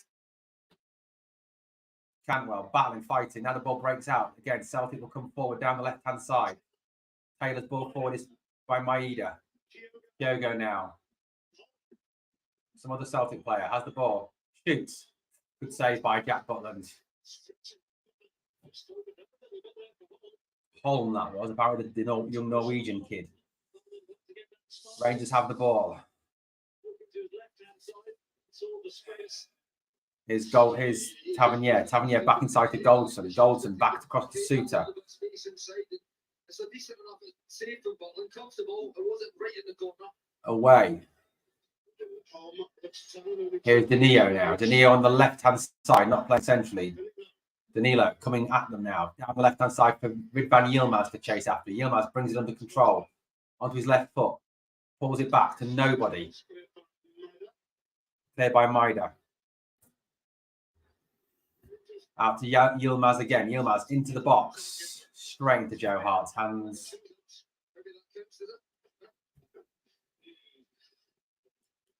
Cantwell battling, fighting. Now the ball breaks out. Again, Celtic will come forward down the left-hand side. Taylor's ball forward is by Maeda. Diogo now. Some other Celtic player has the ball. Shoots. Good save by Jack Butland. Holm, that was apparently the young Norwegian kid. Rangers have the ball. His Tavernier. Tavernier back inside to Goldson. Goldson back across to Suter. Away. Here's Danilo now. Danilo on the left-hand side, not playing centrally. Danilo coming at them now. Down the left-hand side for Ridvan Yilmaz to chase after. Yilmaz brings it under control. Onto his left foot. Pulls it back to nobody. There by Maeda. Out to Yilmaz again. Yilmaz into the box. Straight into Joe Hart's hands.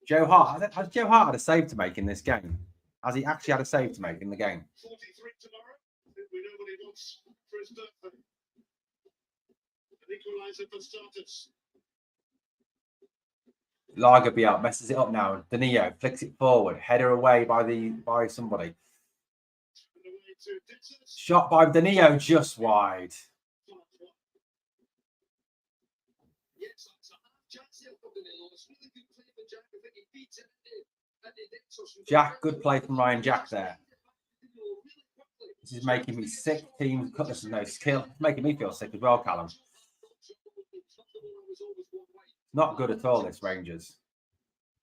Joe Hart. Has Joe Hart had a save to make in this game? Has he actually had a save to make in the game? 43 tomorrow. We know what he wants for his birthday. An equalizer for starters. Lagerbielke messes it up now. Danilo flicks it forward. Header away by somebody. Shot by Danilo just wide. Jack, good play from Ryan Jack there. This is making me sick. Team Cutlass has no skill. It's making me feel sick as well, Callum. Not good at all, this Rangers.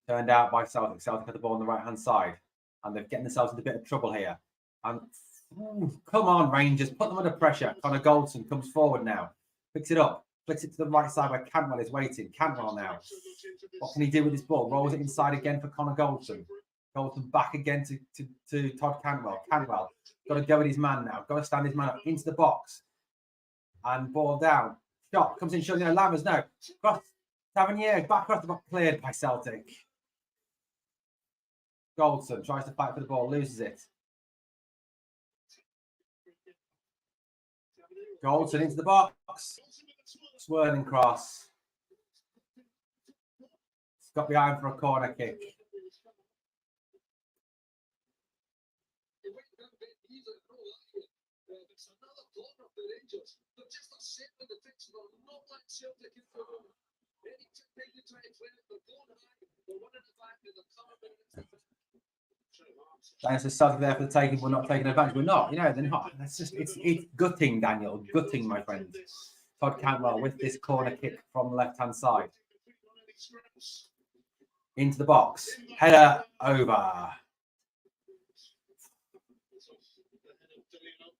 Turned out by Celtic. Celtic had the ball on the right-hand side. And they're getting themselves into a bit of trouble here. And come on, Rangers. Put them under pressure. Connor Goldson comes forward now. Picks it up. Flicks it to the right side where Cantwell is waiting. Cantwell now. What can he do with this ball? Rolls it inside again for Connor Goldson. Goldson back again to Todd Cantwell. Cantwell got to go with his man now. Got to stand his man up into the box. And ball down. Shot comes in short. Lammers now. Cross. Tavernier back across the box. Cleared by Celtic. Goldson tries to fight for the ball. Loses it. Goldson into the box. Swirling cross. It's got behind for a corner kick. Thanks to Celtic there for the taking. We're not taking advantage. We're not. They're not. That's just it's gutting, Daniel. Gutting, my friend. Todd Cantwell with this corner kick from the left-hand side. Into the box. Header over.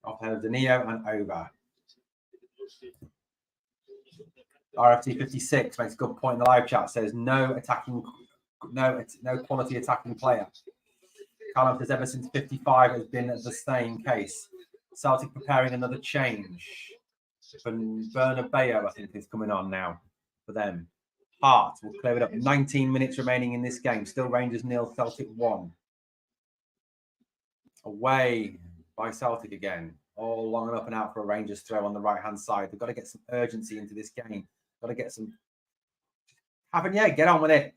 Off head of Danilo and over. RFT 56 makes a good point in the live chat. Says no quality attacking player. Callum says ever since 55 has been the same case. Celtic preparing another change. Bernabeu, I think, is coming on now for them. Hart will clear it up. 19 minutes remaining in this game. Still Rangers 0, Celtic 1. Away by Celtic again. All long and up and out for a Rangers throw on the right-hand side. They've got to get some urgency into this game. Got to get some... Tavernier, get on with it.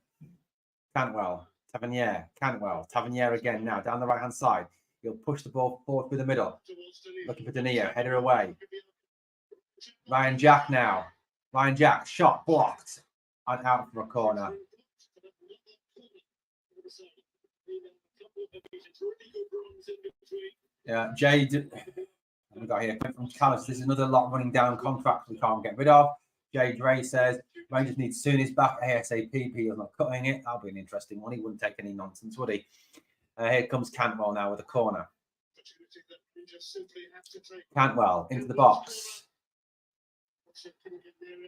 Cantwell. Tavernier again now. Down the right-hand side. He'll push the ball forward through the middle. Looking for Danilo. Header away. Ryan Jack now. Ryan Jack. Shot blocked. And out for a corner. Yeah, Jade... We got here from Callis. This is another lot running down contracts we can't get rid of. Jade Ray says Rangers need Soonies back ASAP. Peel's not cutting it. That'll be an interesting one. He wouldn't take any nonsense, would he? Here comes Cantwell now with a corner. Cantwell into the box.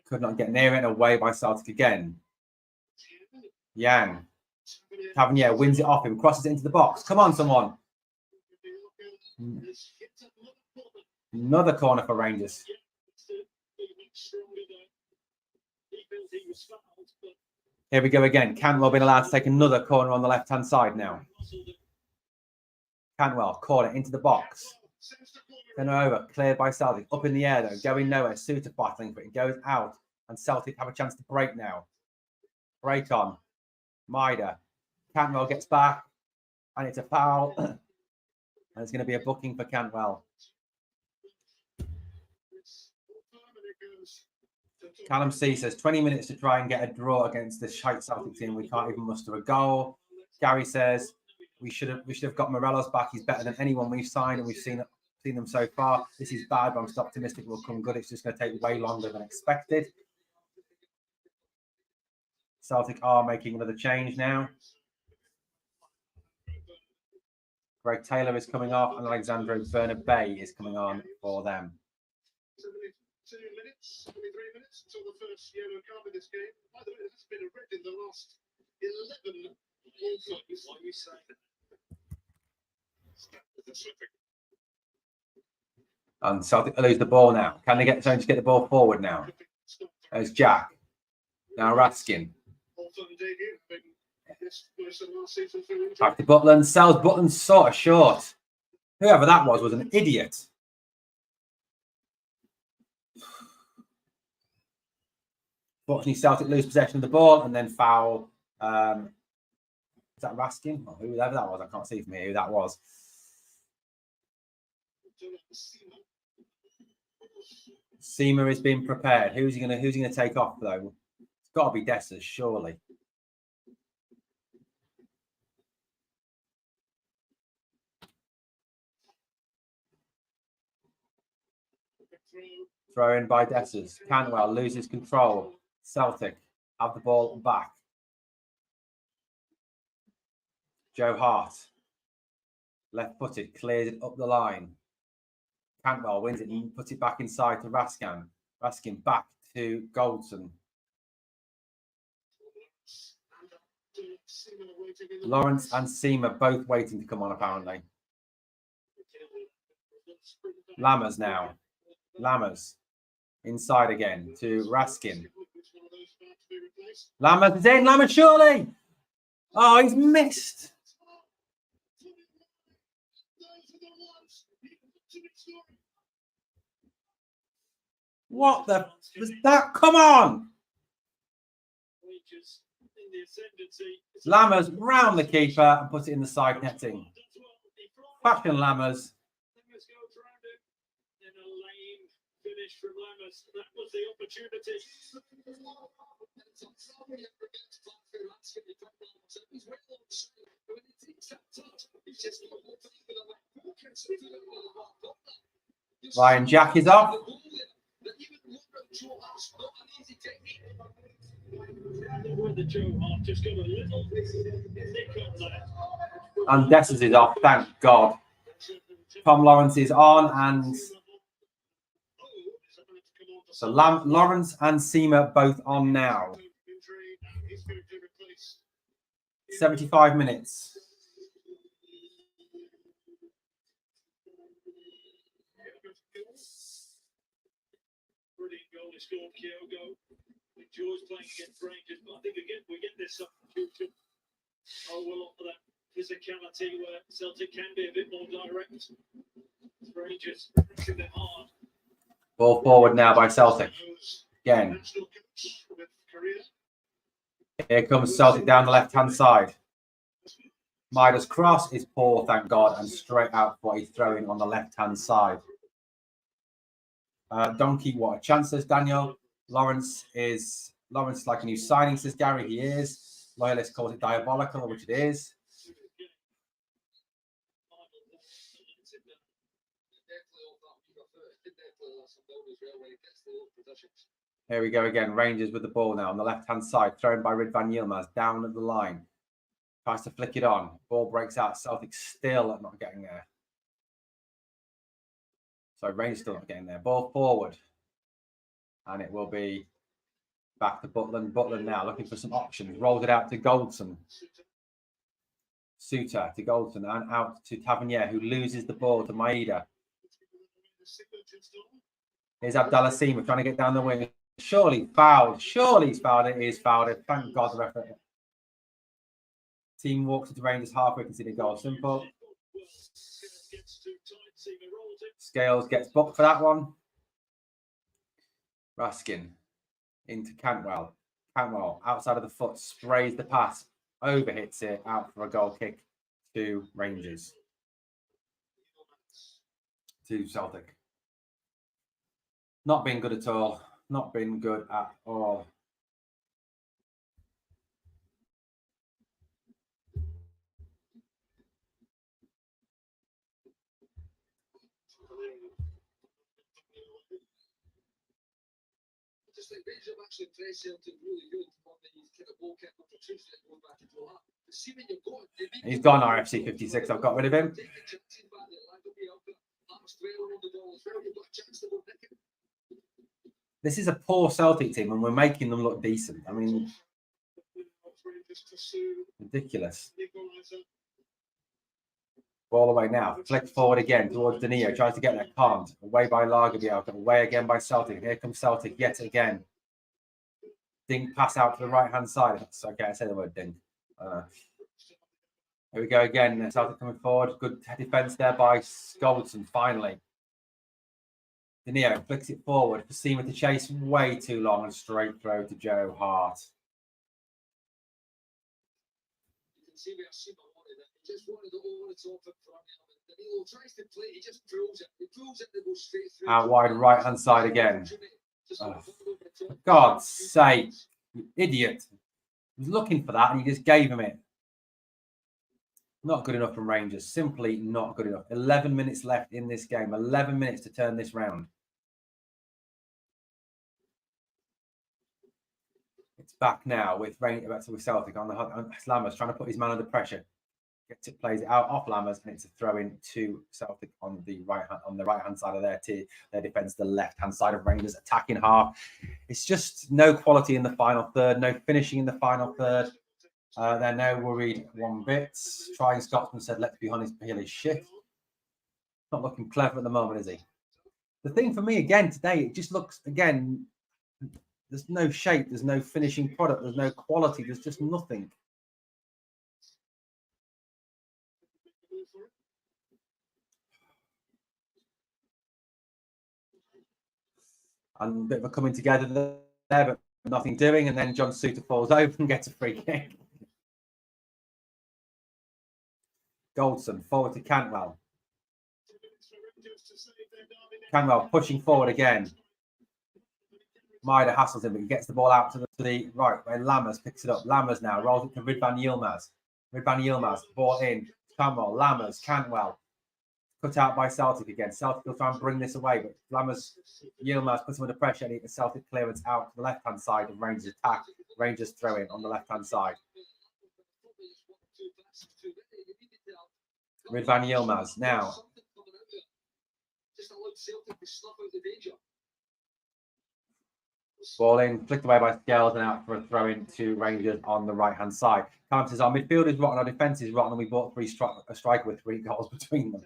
Could not get near it. Away by Celtic again. Yang. Tavernier wins it off him. Crosses it into the box. Come on, someone. Another corner for Rangers. Here we go again. Cantwell being allowed to take another corner on the left-hand side now. Cantwell, corner into the box. Then over, cleared by Celtic. Up in the air though, going nowhere. Suter battling for it. It goes out. And Celtic have a chance to break now. Break on. Maida. Cantwell gets back. And it's a foul. And it's going to be a booking for Cantwell. Callum C says 20 minutes to try and get a draw against this shite Celtic team. We can't even muster a goal. Gary says we should have got Morelos back. He's better than anyone we've signed, and we've seen them so far. This is bad, but I'm still optimistic it will come good. It's just going to take way longer than expected. Celtic are making another change now. Greg Taylor is coming off, and Alexandro Bernabeu is coming on for them. 2 minutes, 23 minutes until the first yellow card in this game. By the way, there has been a red in the last 11 ball flights. Why you say that? And Celtic lose the ball now. Can they get something to get the ball forward now? There's Jack. Now Raskin. Back to Butland. Sells Butland sort of short. Whoever that was an idiot. Fortunately, Celtic lose possession of the ball and then foul. Is that Raskin? Or whoever that was, I can't see from here who that was. Seamer is being prepared. Who's he gonna take off though? It's got to be Dessers, surely. Throw in by Dessers. Cantwell loses control. Celtic have the ball back. Joe Hart, left footed, clears it up the line. Cantwell wins it and puts it back inside to Raskin. Raskin back to Goldson. Lawrence and Seamer both waiting to come on, apparently. Lammers now. Lammers inside again to Raskin. Lammers is in. Lammers surely. Oh, he's missed. What the was that? Come on. Lammers round the keeper and puts it in the side netting. Fashion Lammers. From Lammers. That was the opportunity. Ryan Jack is off. And Dessers is off, thank God. Tom Lawrence is on, and so Lawrence and Seamer both on now. 75 minutes. Brilliant goal he scored, Kyogo. Enjoys playing against Rangers, but I think again we get this substitution. Oh, well, for that physicality where Celtic can be a bit more direct. Rangers pushing them hard. Ball forward now by Celtic. Again. Here comes Celtic down the left-hand side. Maida's cross is poor, thank God, and straight out what he's throwing on the left-hand side. Donkey, what a chance, says Daniel. Lawrence is like a new signing, says Gary. He is. Loyalist calls it diabolical, which it is. Here we go again. Rangers with the ball now on the left-hand side, thrown by Rid van Yilmaz down at the line. Tries to flick it on. Ball breaks out. Celtic still not getting there. So Rangers still not getting there. Ball forward. And it will be back to Butland. Butland now looking for some options. Rolled it out to Goldson. Suter to Goldson and out to Tavernier, who loses the ball to Maeda. Here's Abdallah Seamer trying to get down the wing. Surely fouled. Surely he's fouled it. He is fouled it. Thank God the referee. Team walks into Rangers halfway, conceding goal. Simple. Scales gets booked for that one. Raskin into Cantwell. Cantwell outside of the foot sprays the pass, overhits it out for a goal kick to Rangers. To Celtic. Not been good at all. Not been good at all. Just like Rangers have actually pressed Celtic really good on the kind of ball kick opportunity that goes back into that. See when you've got He's gone RFC 56. I've got rid of him. This is a poor Celtic team and we're making them look decent. I mean, ridiculous. Ball away now. Flicked forward again towards Danilo. Tries to get there. Can't. Away by Lagerbielke. Away again by Celtic. Here comes Celtic yet again. Dink pass out to the right-hand side. That's okay. I say the word dink. Here we go again. Celtic coming forward. Good defence there by Goldson. Finally. Danilo flicks it forward for Seamer to chase way too long and straight throw to Joe Hart. You can see where Seamer wanted it. He just wanted it over the top in front of him. Danilo tries to play. He just pulls it. He pulls it and goes straight through. Out wide right-hand side again. Oh, for God's sake. You idiot. He was looking for that and you just gave him it. Not good enough from Rangers. Simply not good enough. 11 minutes left in this game. 11 minutes to turn this round. It's back now with Celtic on the Lammers trying to put his man under pressure. Gets it, plays it out off Lammers, and it's a throw in to Celtic on the right hand side of their defence, the left hand side of Rangers attacking half. It's just no quality in the final third, no finishing in the final third. They're no worried one bit. Trying Scotsman said, "Let's be honest, Peel is shit." Not looking clever at the moment, is he? The thing for me again today, it just looks again. There's no shape. There's no finishing product. There's no quality. There's just nothing. And a bit of a coming together there, but nothing doing. And then John Suter falls over and gets a free kick. Goldson forward to Cantwell. Cantwell pushing forward again. Maida hassles him, but he gets the ball out to the right where Lammers picks it up. Lammers now rolls it to Ridvan Yilmaz. Ridvan Yilmaz, ball in. Cantwell, Lammers, Cantwell. Cut out by Celtic again. Celtic will try and bring this away, but Yilmaz puts him under pressure and a Celtic clearance out to the left-hand side of Rangers attack. Rangers throw in on the left-hand side. Ridvan Yilmaz now. Ball in, flicked away by Scales and out for a throw in to Rangers on the right-hand side. Callum says, our midfield is rotten, our defence is rotten, and we bought a striker with 3 goals between them.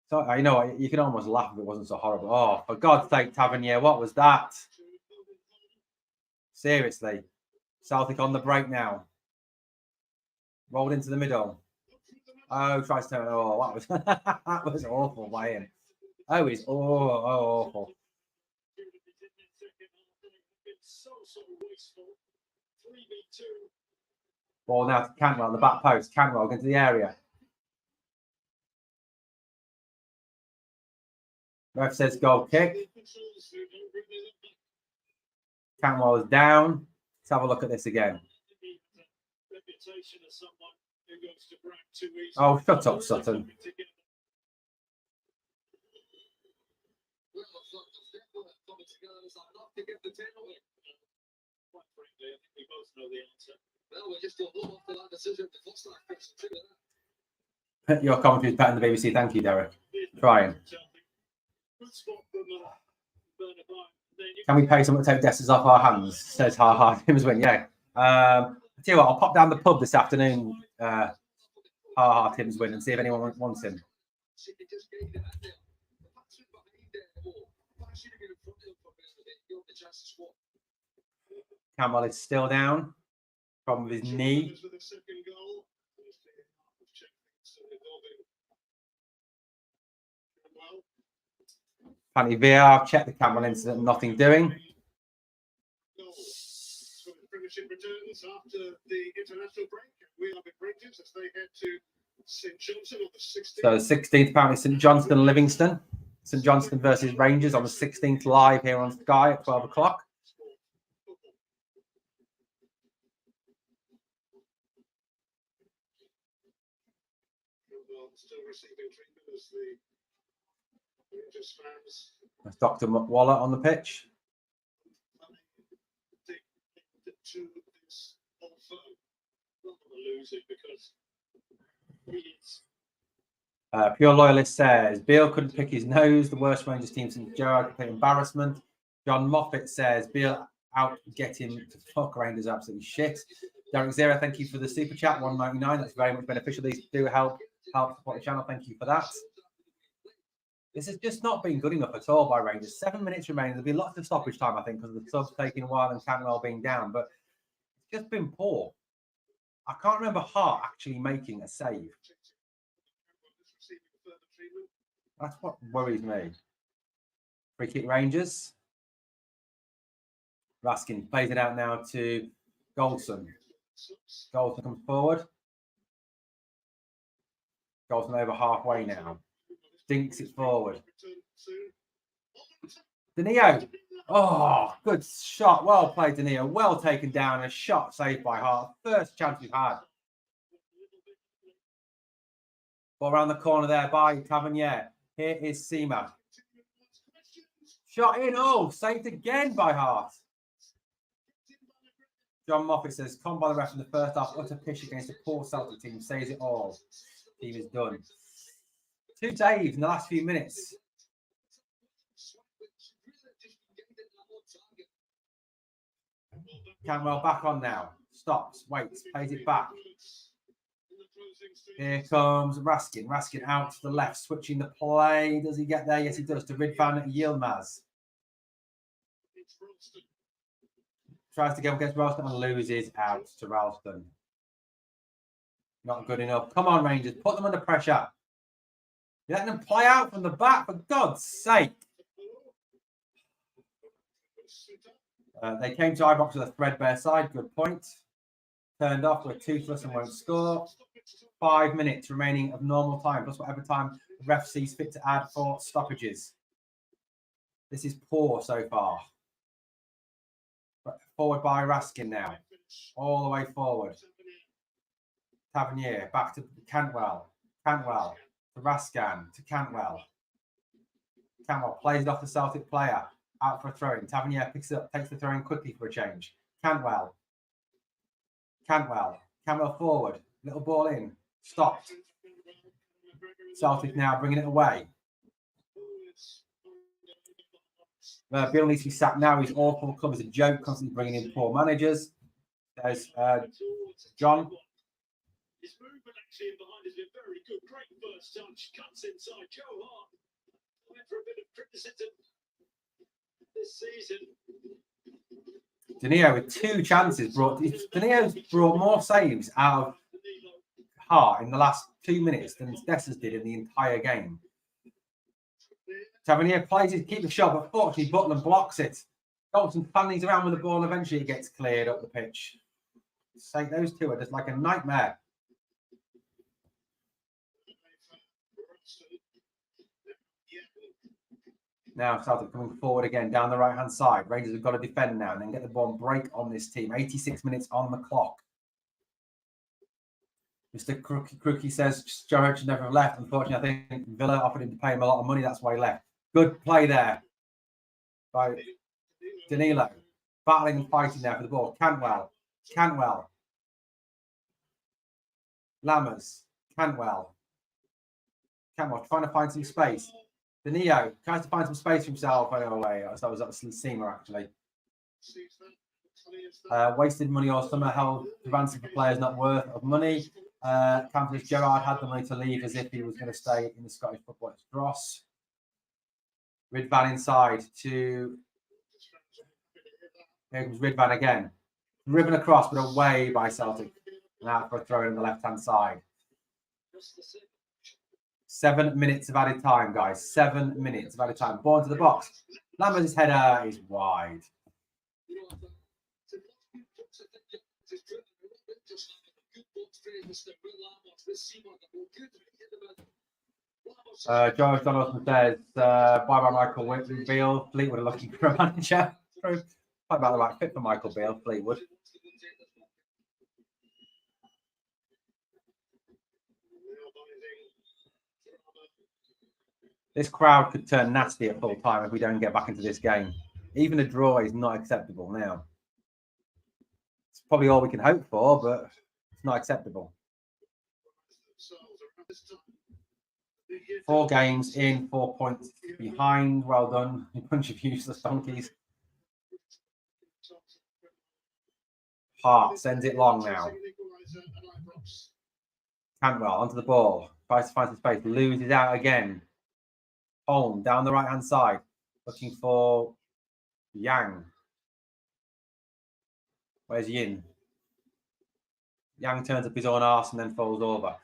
So, you know what, you can almost laugh if it wasn't so horrible. Oh, for God's sake, Tavernier, what was that? Seriously. Celtic on the break now. Rolled into the middle. Oh, tries to turn. Oh, that was that was awful by him. Oh, he's awful. Ball now to Cantwell on the back post. Cantwell into the area. Ref says goal kick. Cantwell is down. Let's have a look at this again. Oh, shut up, Sutton. Your commentary is better than the BBC. Thank you, Derek. Trying. Can we pay someone to take Destas off our hands? Says Tim's win. Yeah. I tell you what, I'll pop down the pub this afternoon. Tim's win and see if anyone wants him. Campbell is still down. Problem with his knee. Apparently VR, check the Campbell incident, nothing doing. So 16th apparently St Johnstone and Livingston. St Johnstone versus Rangers on the 16th live here on Sky at 12 o'clock. That's Dr. Waller on the pitch. Pure Loyalist says Beale couldn't pick his nose. The worst Rangers team since Gerrard, complete embarrassment. John Moffat says Beale out, get him to fuck. Rangers absolutely shit. Derek Zera, thank you for the super chat, $1.99. That's very much beneficial. These do help support the channel. Thank you for that. This has just not been good enough at all by Rangers. 7 minutes remaining. There'll be lots of stoppage time, I think, because of the subs taking a while and Cantwell being down. But it's just been poor. I can't remember Hart actually making a save. That's what worries me. Free kick Rangers. Raskin plays it out now to Goldson. Goldson comes forward. Goldson over halfway now. Dinks it forward. Danilo. Oh, good shot. Well played, Dania. Well taken down. A shot saved by Hart. First chance we've had. Ball around the corner there by Tavernier. Here is Seema. Shot in. Oh, saved again by Hart. John Moffat says, "Come by the ref in the first half. Utter pish against a poor Celtic team. Says it all. Team is done." 2 saves in the last few minutes. Cantwell back on now. Stops, waits, plays it back. Here comes Raskin. Raskin out to the left, switching the play. Does he get there? Yes, he does. To Ridvan Yilmaz. Tries to go against Ralston and loses out to Ralston. Not good enough. Come on, Rangers. Put them under pressure. You're letting them play out from the back, for God's sake. They came to Ibrox with a threadbare side. Good point. Turned off. We're toothless and won't score. 5 minutes remaining of normal time, plus whatever time the ref sees fit to add for stoppages. This is poor so far. Forward by Raskin now. All the way forward. Tavernier back to Cantwell. Cantwell to Raskin to Cantwell. Cantwell plays it off the Celtic player. Out for a throw-in. Tavernier picks it up, takes the throw-in quickly for a change. Cantwell. Cantwell forward. Little ball in. Stopped. Celtic now bringing it away. Bill needs to be sacked now. He's awful. Club is a joke, constantly bringing in poor managers. There's John. His movement actually behind has been very good. Great first touch. Cuts inside. Joe Hart went for a bit of criticism this season. Danilo with 2 chances Danilo's brought more saves out of Hart in the last 2 minutes than Dessers did in the entire game. Tavernier plays it, keep the shot, but fortunately Butland blocks it. Dalton fannings around with the ball, and eventually it gets cleared up the pitch. Say those two are just like a nightmare. Now Celtic coming forward again down the right-hand side. Rangers have got to defend now and then get the ball and break on this team. 86 minutes on the clock. Mr. Crookie says Sturridge should never have left. Unfortunately, I think Villa offered him to pay him a lot of money. That's why he left. Good play there by Danilo. Battling and fighting there for the ball. Cantwell. Lammers. Cantwell trying to find some space. Danilo tries to find some space for himself. Oh, away. That was Seema, actually. Wasted money all summer, held the ransom for players not worth of money. Campus Gerrard had the money to leave as if he was going to stay in the Scottish football. It's Dross. Ridvan inside to... Here comes Ridvan again. Driven across, but away by Celtic. And out for a throw in the left-hand side. 7 minutes of added time, guys. 7 minutes of added time. Ball into the box. Lammers' header is wide. George Donaldson says, bye-bye Michael Beale. Fleetwood are looking for a manager. Probably about the right fit for Michael Beale, Fleetwood. This crowd could turn nasty at full time if we don't get back into this game. Even a draw is not acceptable now. It's probably all we can hope for, but it's not acceptable. 4 games in, 4 points behind. Well done, a bunch of useless donkeys. Hart sends it long now. Cantwell onto the ball. Tries to find some space. Loses out again. Holm down the right-hand side. Looking for Yang. Where's Yin? Yang turns up his own arse and then falls over.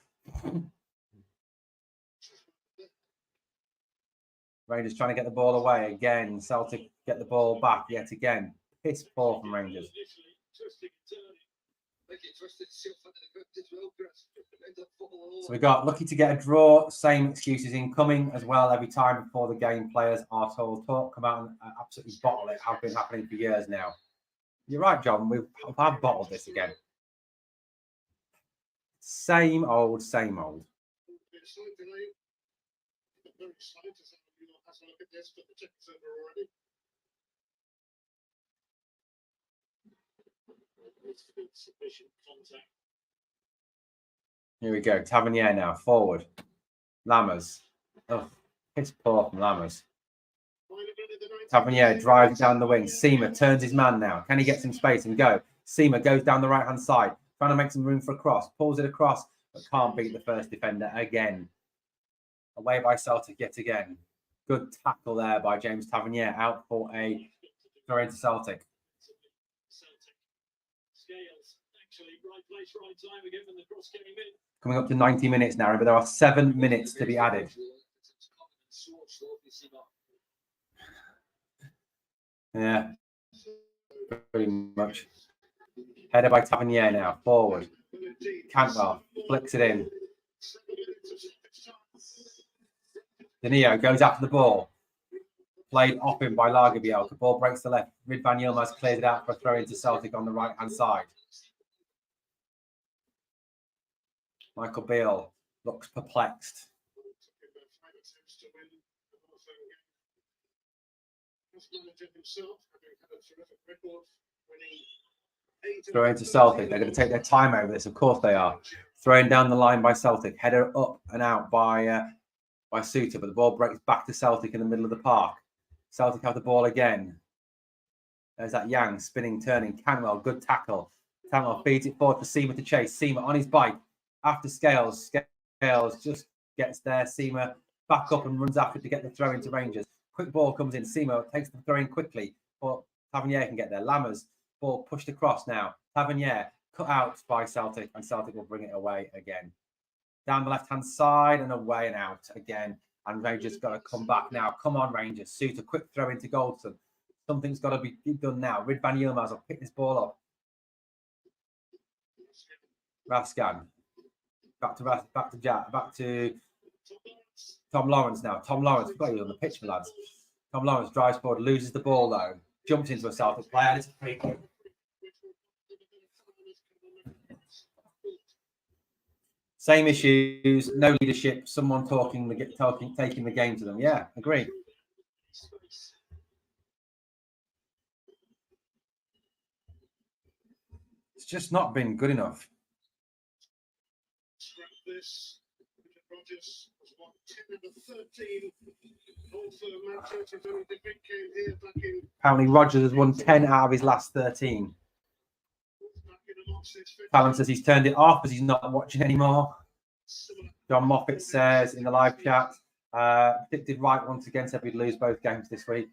Rangers trying to get the ball away again. Celtic get the ball back yet again. Piss poor from Rangers. So we got lucky to get a draw. Same excuses incoming as well every time before the game. Players are told, come out and absolutely bottle it. Have been happening for years now. You're right, John. We've bottled this again. Same old, same old. Here we go. Tavernier now, forward. Lammers. Oh, piss poor from Lammers. Tavernier drives down the wing. Seamer turns his man now. Can he get some space and go? Seamer goes down the right-hand side, trying to make some room for a cross. Pulls it across, but can't beat the first defender again. Away by Celtic yet again. Good tackle there by James Tavernier. Out for a throw into Celtic. Coming up to 90 minutes now, but there are 7 minutes to be added. Yeah, pretty much. Header by Tavernier now, forward. Cantwell flicks it in. Danilo goes after the ball. Played off him by Lagerbielke. The ball breaks the left. Rid van Yilmaz clears it out for a throw into Celtic on the right-hand side. Michael Beale looks perplexed. Throw into Celtic. They're going to take their time over this. Of course they are. Throwing down the line by Celtic. Header up and out by Suter, but the ball breaks back to Celtic in the middle of the park. Celtic have the ball again. There's that Yang spinning, turning. Canwell, good tackle. Canwell feeds it forward for Seamer to chase. Seamer on his bike. After Scales. Scales just gets there. Seamer back up and runs after to get the throw into Rangers. Quick ball comes in. Seamer takes the throw in quickly, but Tavernier can get there. Lammers, ball pushed across now. Tavernier cut out by Celtic, and Celtic will bring it away again. Down the left-hand side and away and out again. And Rangers got to come back now. Come on, Rangers. Suit a quick throw into Goldson. Something's got to be done now. Rid van Yilmaz will pick this ball up. Raskan. Back to Tom Lawrence now. Tom Lawrence, got you on the pitch, my lads. Tom Lawrence drives forward, loses the ball though. Jumps into a Celtic player. It's a free kick. Same issues, no leadership, someone taking the game to them. Yeah, agree. It's just not been good enough. Apparently Rodgers has won 10 out of his last 13. Callum says he's turned it off as he's not watching anymore. John Moffat says in the live chat, predicted right once again, said we'd lose both games this week.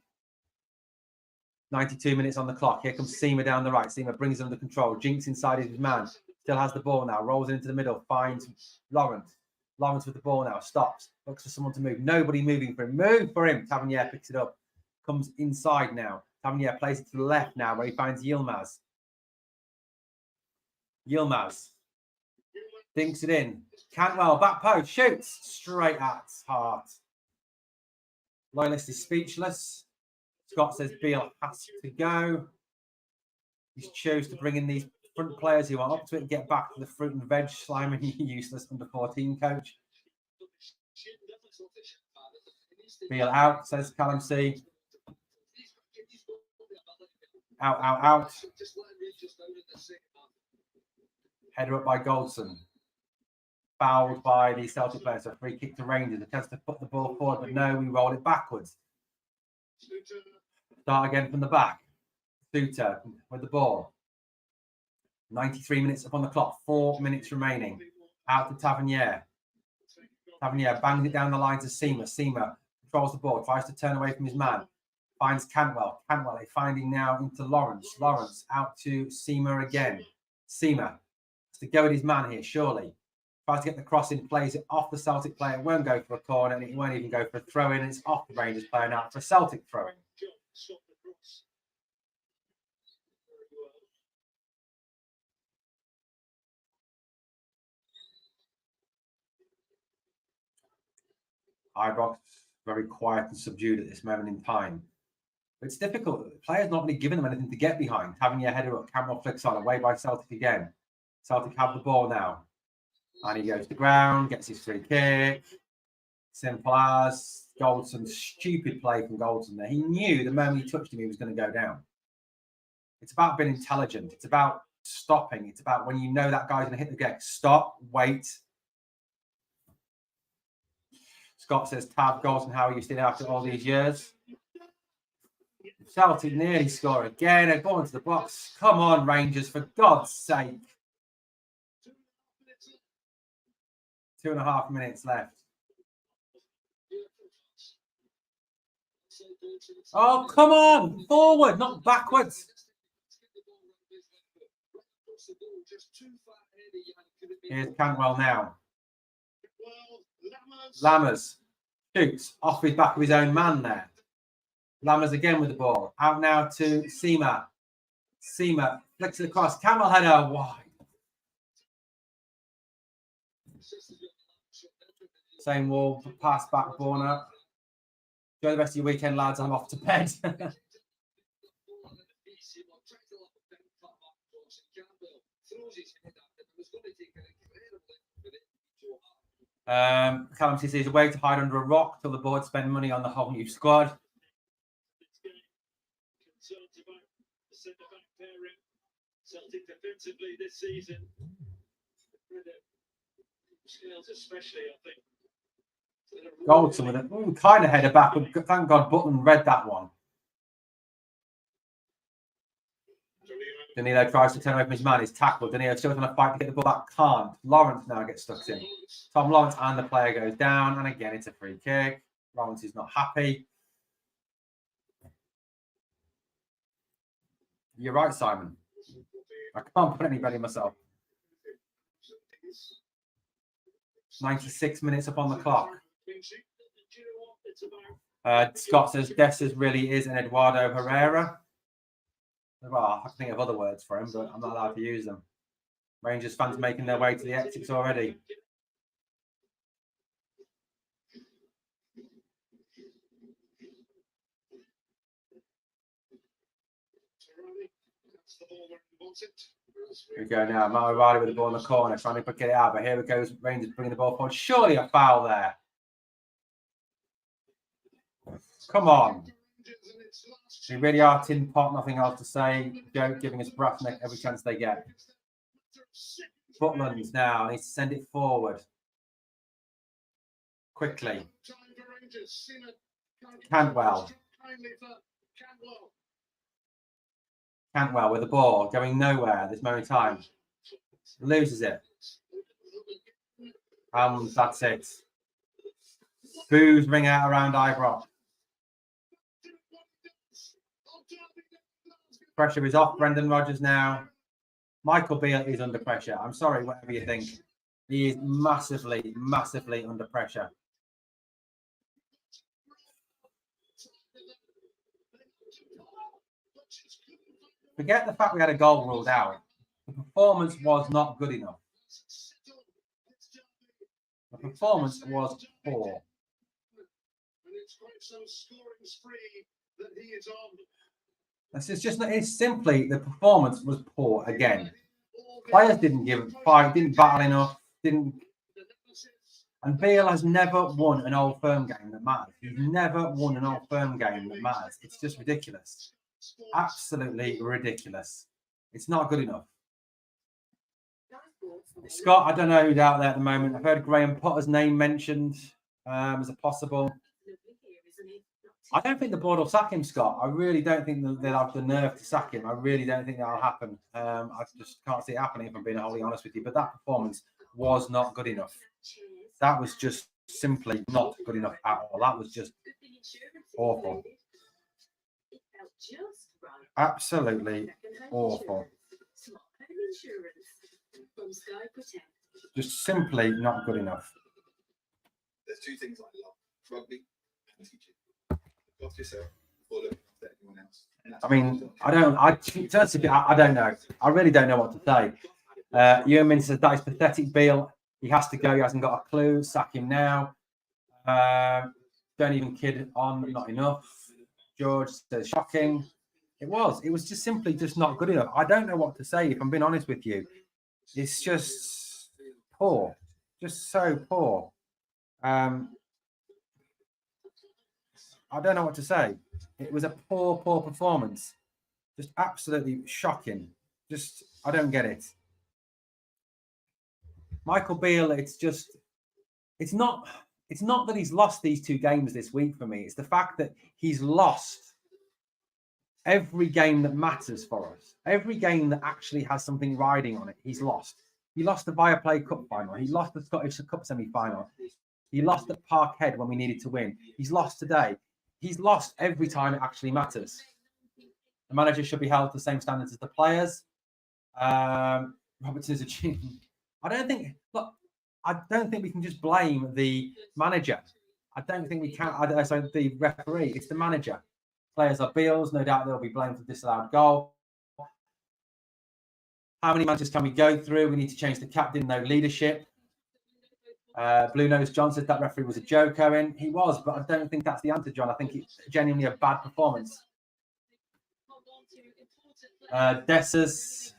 92 minutes on the clock. Here comes Seamer down the right. Seamer brings it under control. Jinks inside his man. Still has the ball now. Rolls into the middle. Finds Lawrence. Lawrence with the ball now. Stops. Looks for someone to move. Nobody moving for him. Move for him. Tavernier picks it up. Comes inside now. Tavernier plays it to the left now where he finds Yilmaz. Yilmaz dinks it in. Cantwell, back post, shoots straight at Hart. Loyalist is speechless. Scott says Beale has to go. He's chose to bring in these front players who are up to it and get back to the fruit and veg, slimy, useless under 14 coach. Beale out, says Callum C. Out. Header up by Goldson. Fouled by the Celtic player. So free kick to Rangers. A chance to put the ball forward, but no, we roll it backwards. Start again from the back. Suter with the ball. 93 minutes up on the clock. 4 minutes remaining. Out to Tavernier. Tavernier bangs it down the line to Seamer. Seamer controls the ball. Tries to turn away from his man. Finds Cantwell. Cantwell finding now into Lawrence. Lawrence out to Seamer again. Seamer has to go with his man here, surely. Tries to get the cross in, plays it off the Celtic player. It won't go for a corner, and it won't even go for a throw-in. It's off the Rangers player now for a Celtic throw-in. Ibrox very quiet and subdued at this moment in time. It's difficult. The players not really giving them anything to get behind. Having your header up, Cameron flicks on, away by Celtic again. Celtic have the ball now. And he goes to the ground, gets his free kick. Simple as. Goldson, stupid play from Goldson there. He knew the moment he touched him, he was going to go down. It's about being intelligent. It's about stopping. It's about when you know that guy's going to hit the deck. Stop, wait. Scott says, Tab, Goldson, how are you still after all these years? Celtic nearly score again. They're going to the box. Come on, Rangers, for God's sake. 2.5 minutes left. Oh, come on. Forward, not backwards. Here's Cantwell now. Lammers shoots off his back of his own man there. Lammers again with the ball. Out now to Seema. Seema flicks it across. Cantwell header wide. Same wall, pass back, Borna. Enjoy the rest of your weekend, lads. I'm off to bed. Callum CC is a way to hide under a rock till the board spend money on the whole new squad. Celtic defensively this season, especially, I think. Goldson with a kind of header back, but thank God Button read that one. Danilo tries to turn open his man. He's tackled. Danilo still trying to fight to get the ball back. Can't. Lawrence now gets stuck in. Tom Lawrence and the player goes down. And again, it's a free kick. Lawrence is not happy. You're right, Simon. I can't put anybody myself. 96 minutes up on the clock. Scott says Dessers really is an Eduardo Herrera. Well, I can think of other words for him, but I'm not allowed to use them. Rangers fans making their way to the exits already. Here we go now. Matt O'Reilly with the ball in the corner, trying to get it out. But here it goes. Rangers bringing the ball forward. Surely a foul there. Come on. We really are tin pot, nothing else to say. Joe giving us Brathnick every chance they get. Butland now needs to send it forward. Quickly. Cantwell. Cantwell with the ball, going nowhere at this moment in time. Loses it. That's it. Boos ring out around Ibrox. Pressure is off Brendan Rodgers now. Michael Beale is under pressure. I'm sorry, whatever you think. He is massively, massively under pressure. Forget the fact we had a goal ruled out. The performance was not good enough. The performance was poor. It's simply the performance was poor again. Players didn't fight, didn't battle enough, and Beale has never won an Old Firm game that matters. He's never won an Old Firm game that matters. It's just ridiculous. Absolutely ridiculous. It's not good enough. Scott, I don't know who's out there at the moment. I've heard Graham Potter's name mentioned as a possible. I don't think the board will sack him, Scott. I really don't think they'll have the nerve to sack him. I really don't think that'll happen. I just can't see it happening, if I'm being wholly honest with you. But that performance was not good enough. That was just simply not good enough at all. That was just awful. Absolutely awful. Just simply not good enough. There's two things I love: rugby and teaching. Look yourself or look after anyone else. I mean, I don't know. I really don't know what to say. Ewan says that is pathetic. Beale, he has to go. He hasn't got a clue. Sack him now. Don't even kid on, not enough. George says shocking. It was just simply just not good enough. I don't know what to say, if I'm being honest with you. It's just poor, just so poor. I don't know what to say. It was a poor performance. Just absolutely shocking. Just, I don't get it. Michael Beale, it's not that he's lost these 2 games this week for me. It's the fact that he's lost every game that matters for us. Every game that actually has something riding on it, he's lost. He lost the Viaplay Cup final. He lost the Scottish Cup semi-final. He lost at Parkhead when we needed to win. He's lost today. He's lost every time it actually matters. The manager should be held to the same standards as the players. Robertson is a genius. I don't think we can just blame the manager. I don't think we can. Sorry, the referee. It's the manager. Players are Beals. No doubt they'll be blamed for the disallowed goal. How many managers can we go through? We need to change the captain. No leadership. Blue Nose John said that referee was a joke, Owen. He was, but I don't think that's the answer, John. I think it's genuinely a bad performance. Dessers.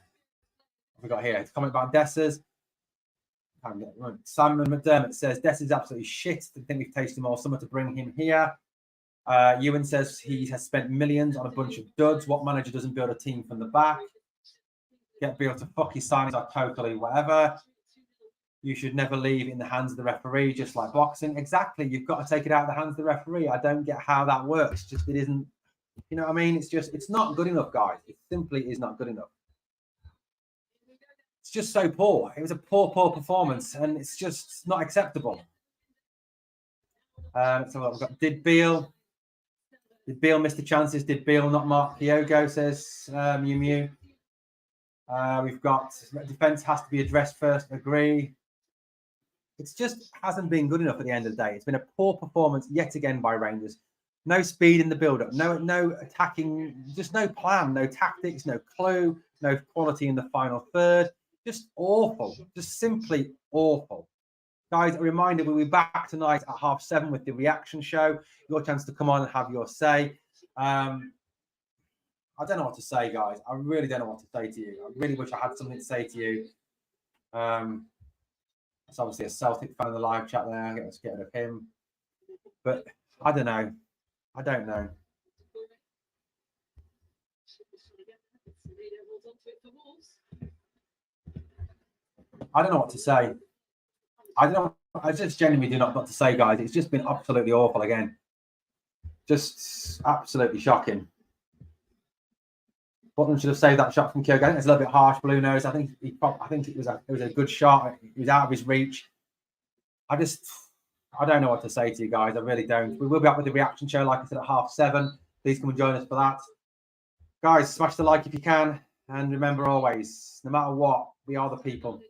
What have we got here? It's a comment about Dessers. Simon McDermott says Dessers absolutely shit. I think we've tasted more summer to bring him here. Ewan says he has spent millions on a bunch of duds. What manager doesn't build a team from the back? Get Beale to fuck his signings are totally whatever. You should never leave in the hands of the referee, just like boxing. Exactly. You've got to take it out of the hands of the referee. I don't get how that works. Just it isn't, you know what I mean? It's not good enough, guys. It simply is not good enough. It's just so poor. It was a poor performance, and it's just not acceptable. So we've got, did Beale miss the chances? Did Beale not mark Kyogo, says Mew Mew. We've got defence has to be addressed first. Agree. It just hasn't been good enough at the end of the day. It's been a poor performance yet again by Rangers. No speed in the build-up, no attacking, just no plan, no tactics, no clue, no quality in the final third. Just awful, just simply awful. Guys, a reminder, we'll be back tonight at 7:30 with the reaction show. Your chance to come on and have your say. I don't know what to say, guys. I really don't know what to say to you. I really wish I had something to say to you. It's obviously a Celtic fan in the live chat there. Let's get rid of him. But I don't know. I don't know. I don't know what to say. I just genuinely do not know what to say, guys. It's just been absolutely awful again. Just absolutely shocking. Butland should have saved that shot from Kyogo. I think it's a little bit harsh, Blue Nose. I think it was a good shot. It was out of his reach. I don't know what to say to you guys. I really don't. We will be back with the reaction show, like I said, at 7:30. Please come and join us for that. Guys, smash the like if you can. And remember always, no matter what, we are the people.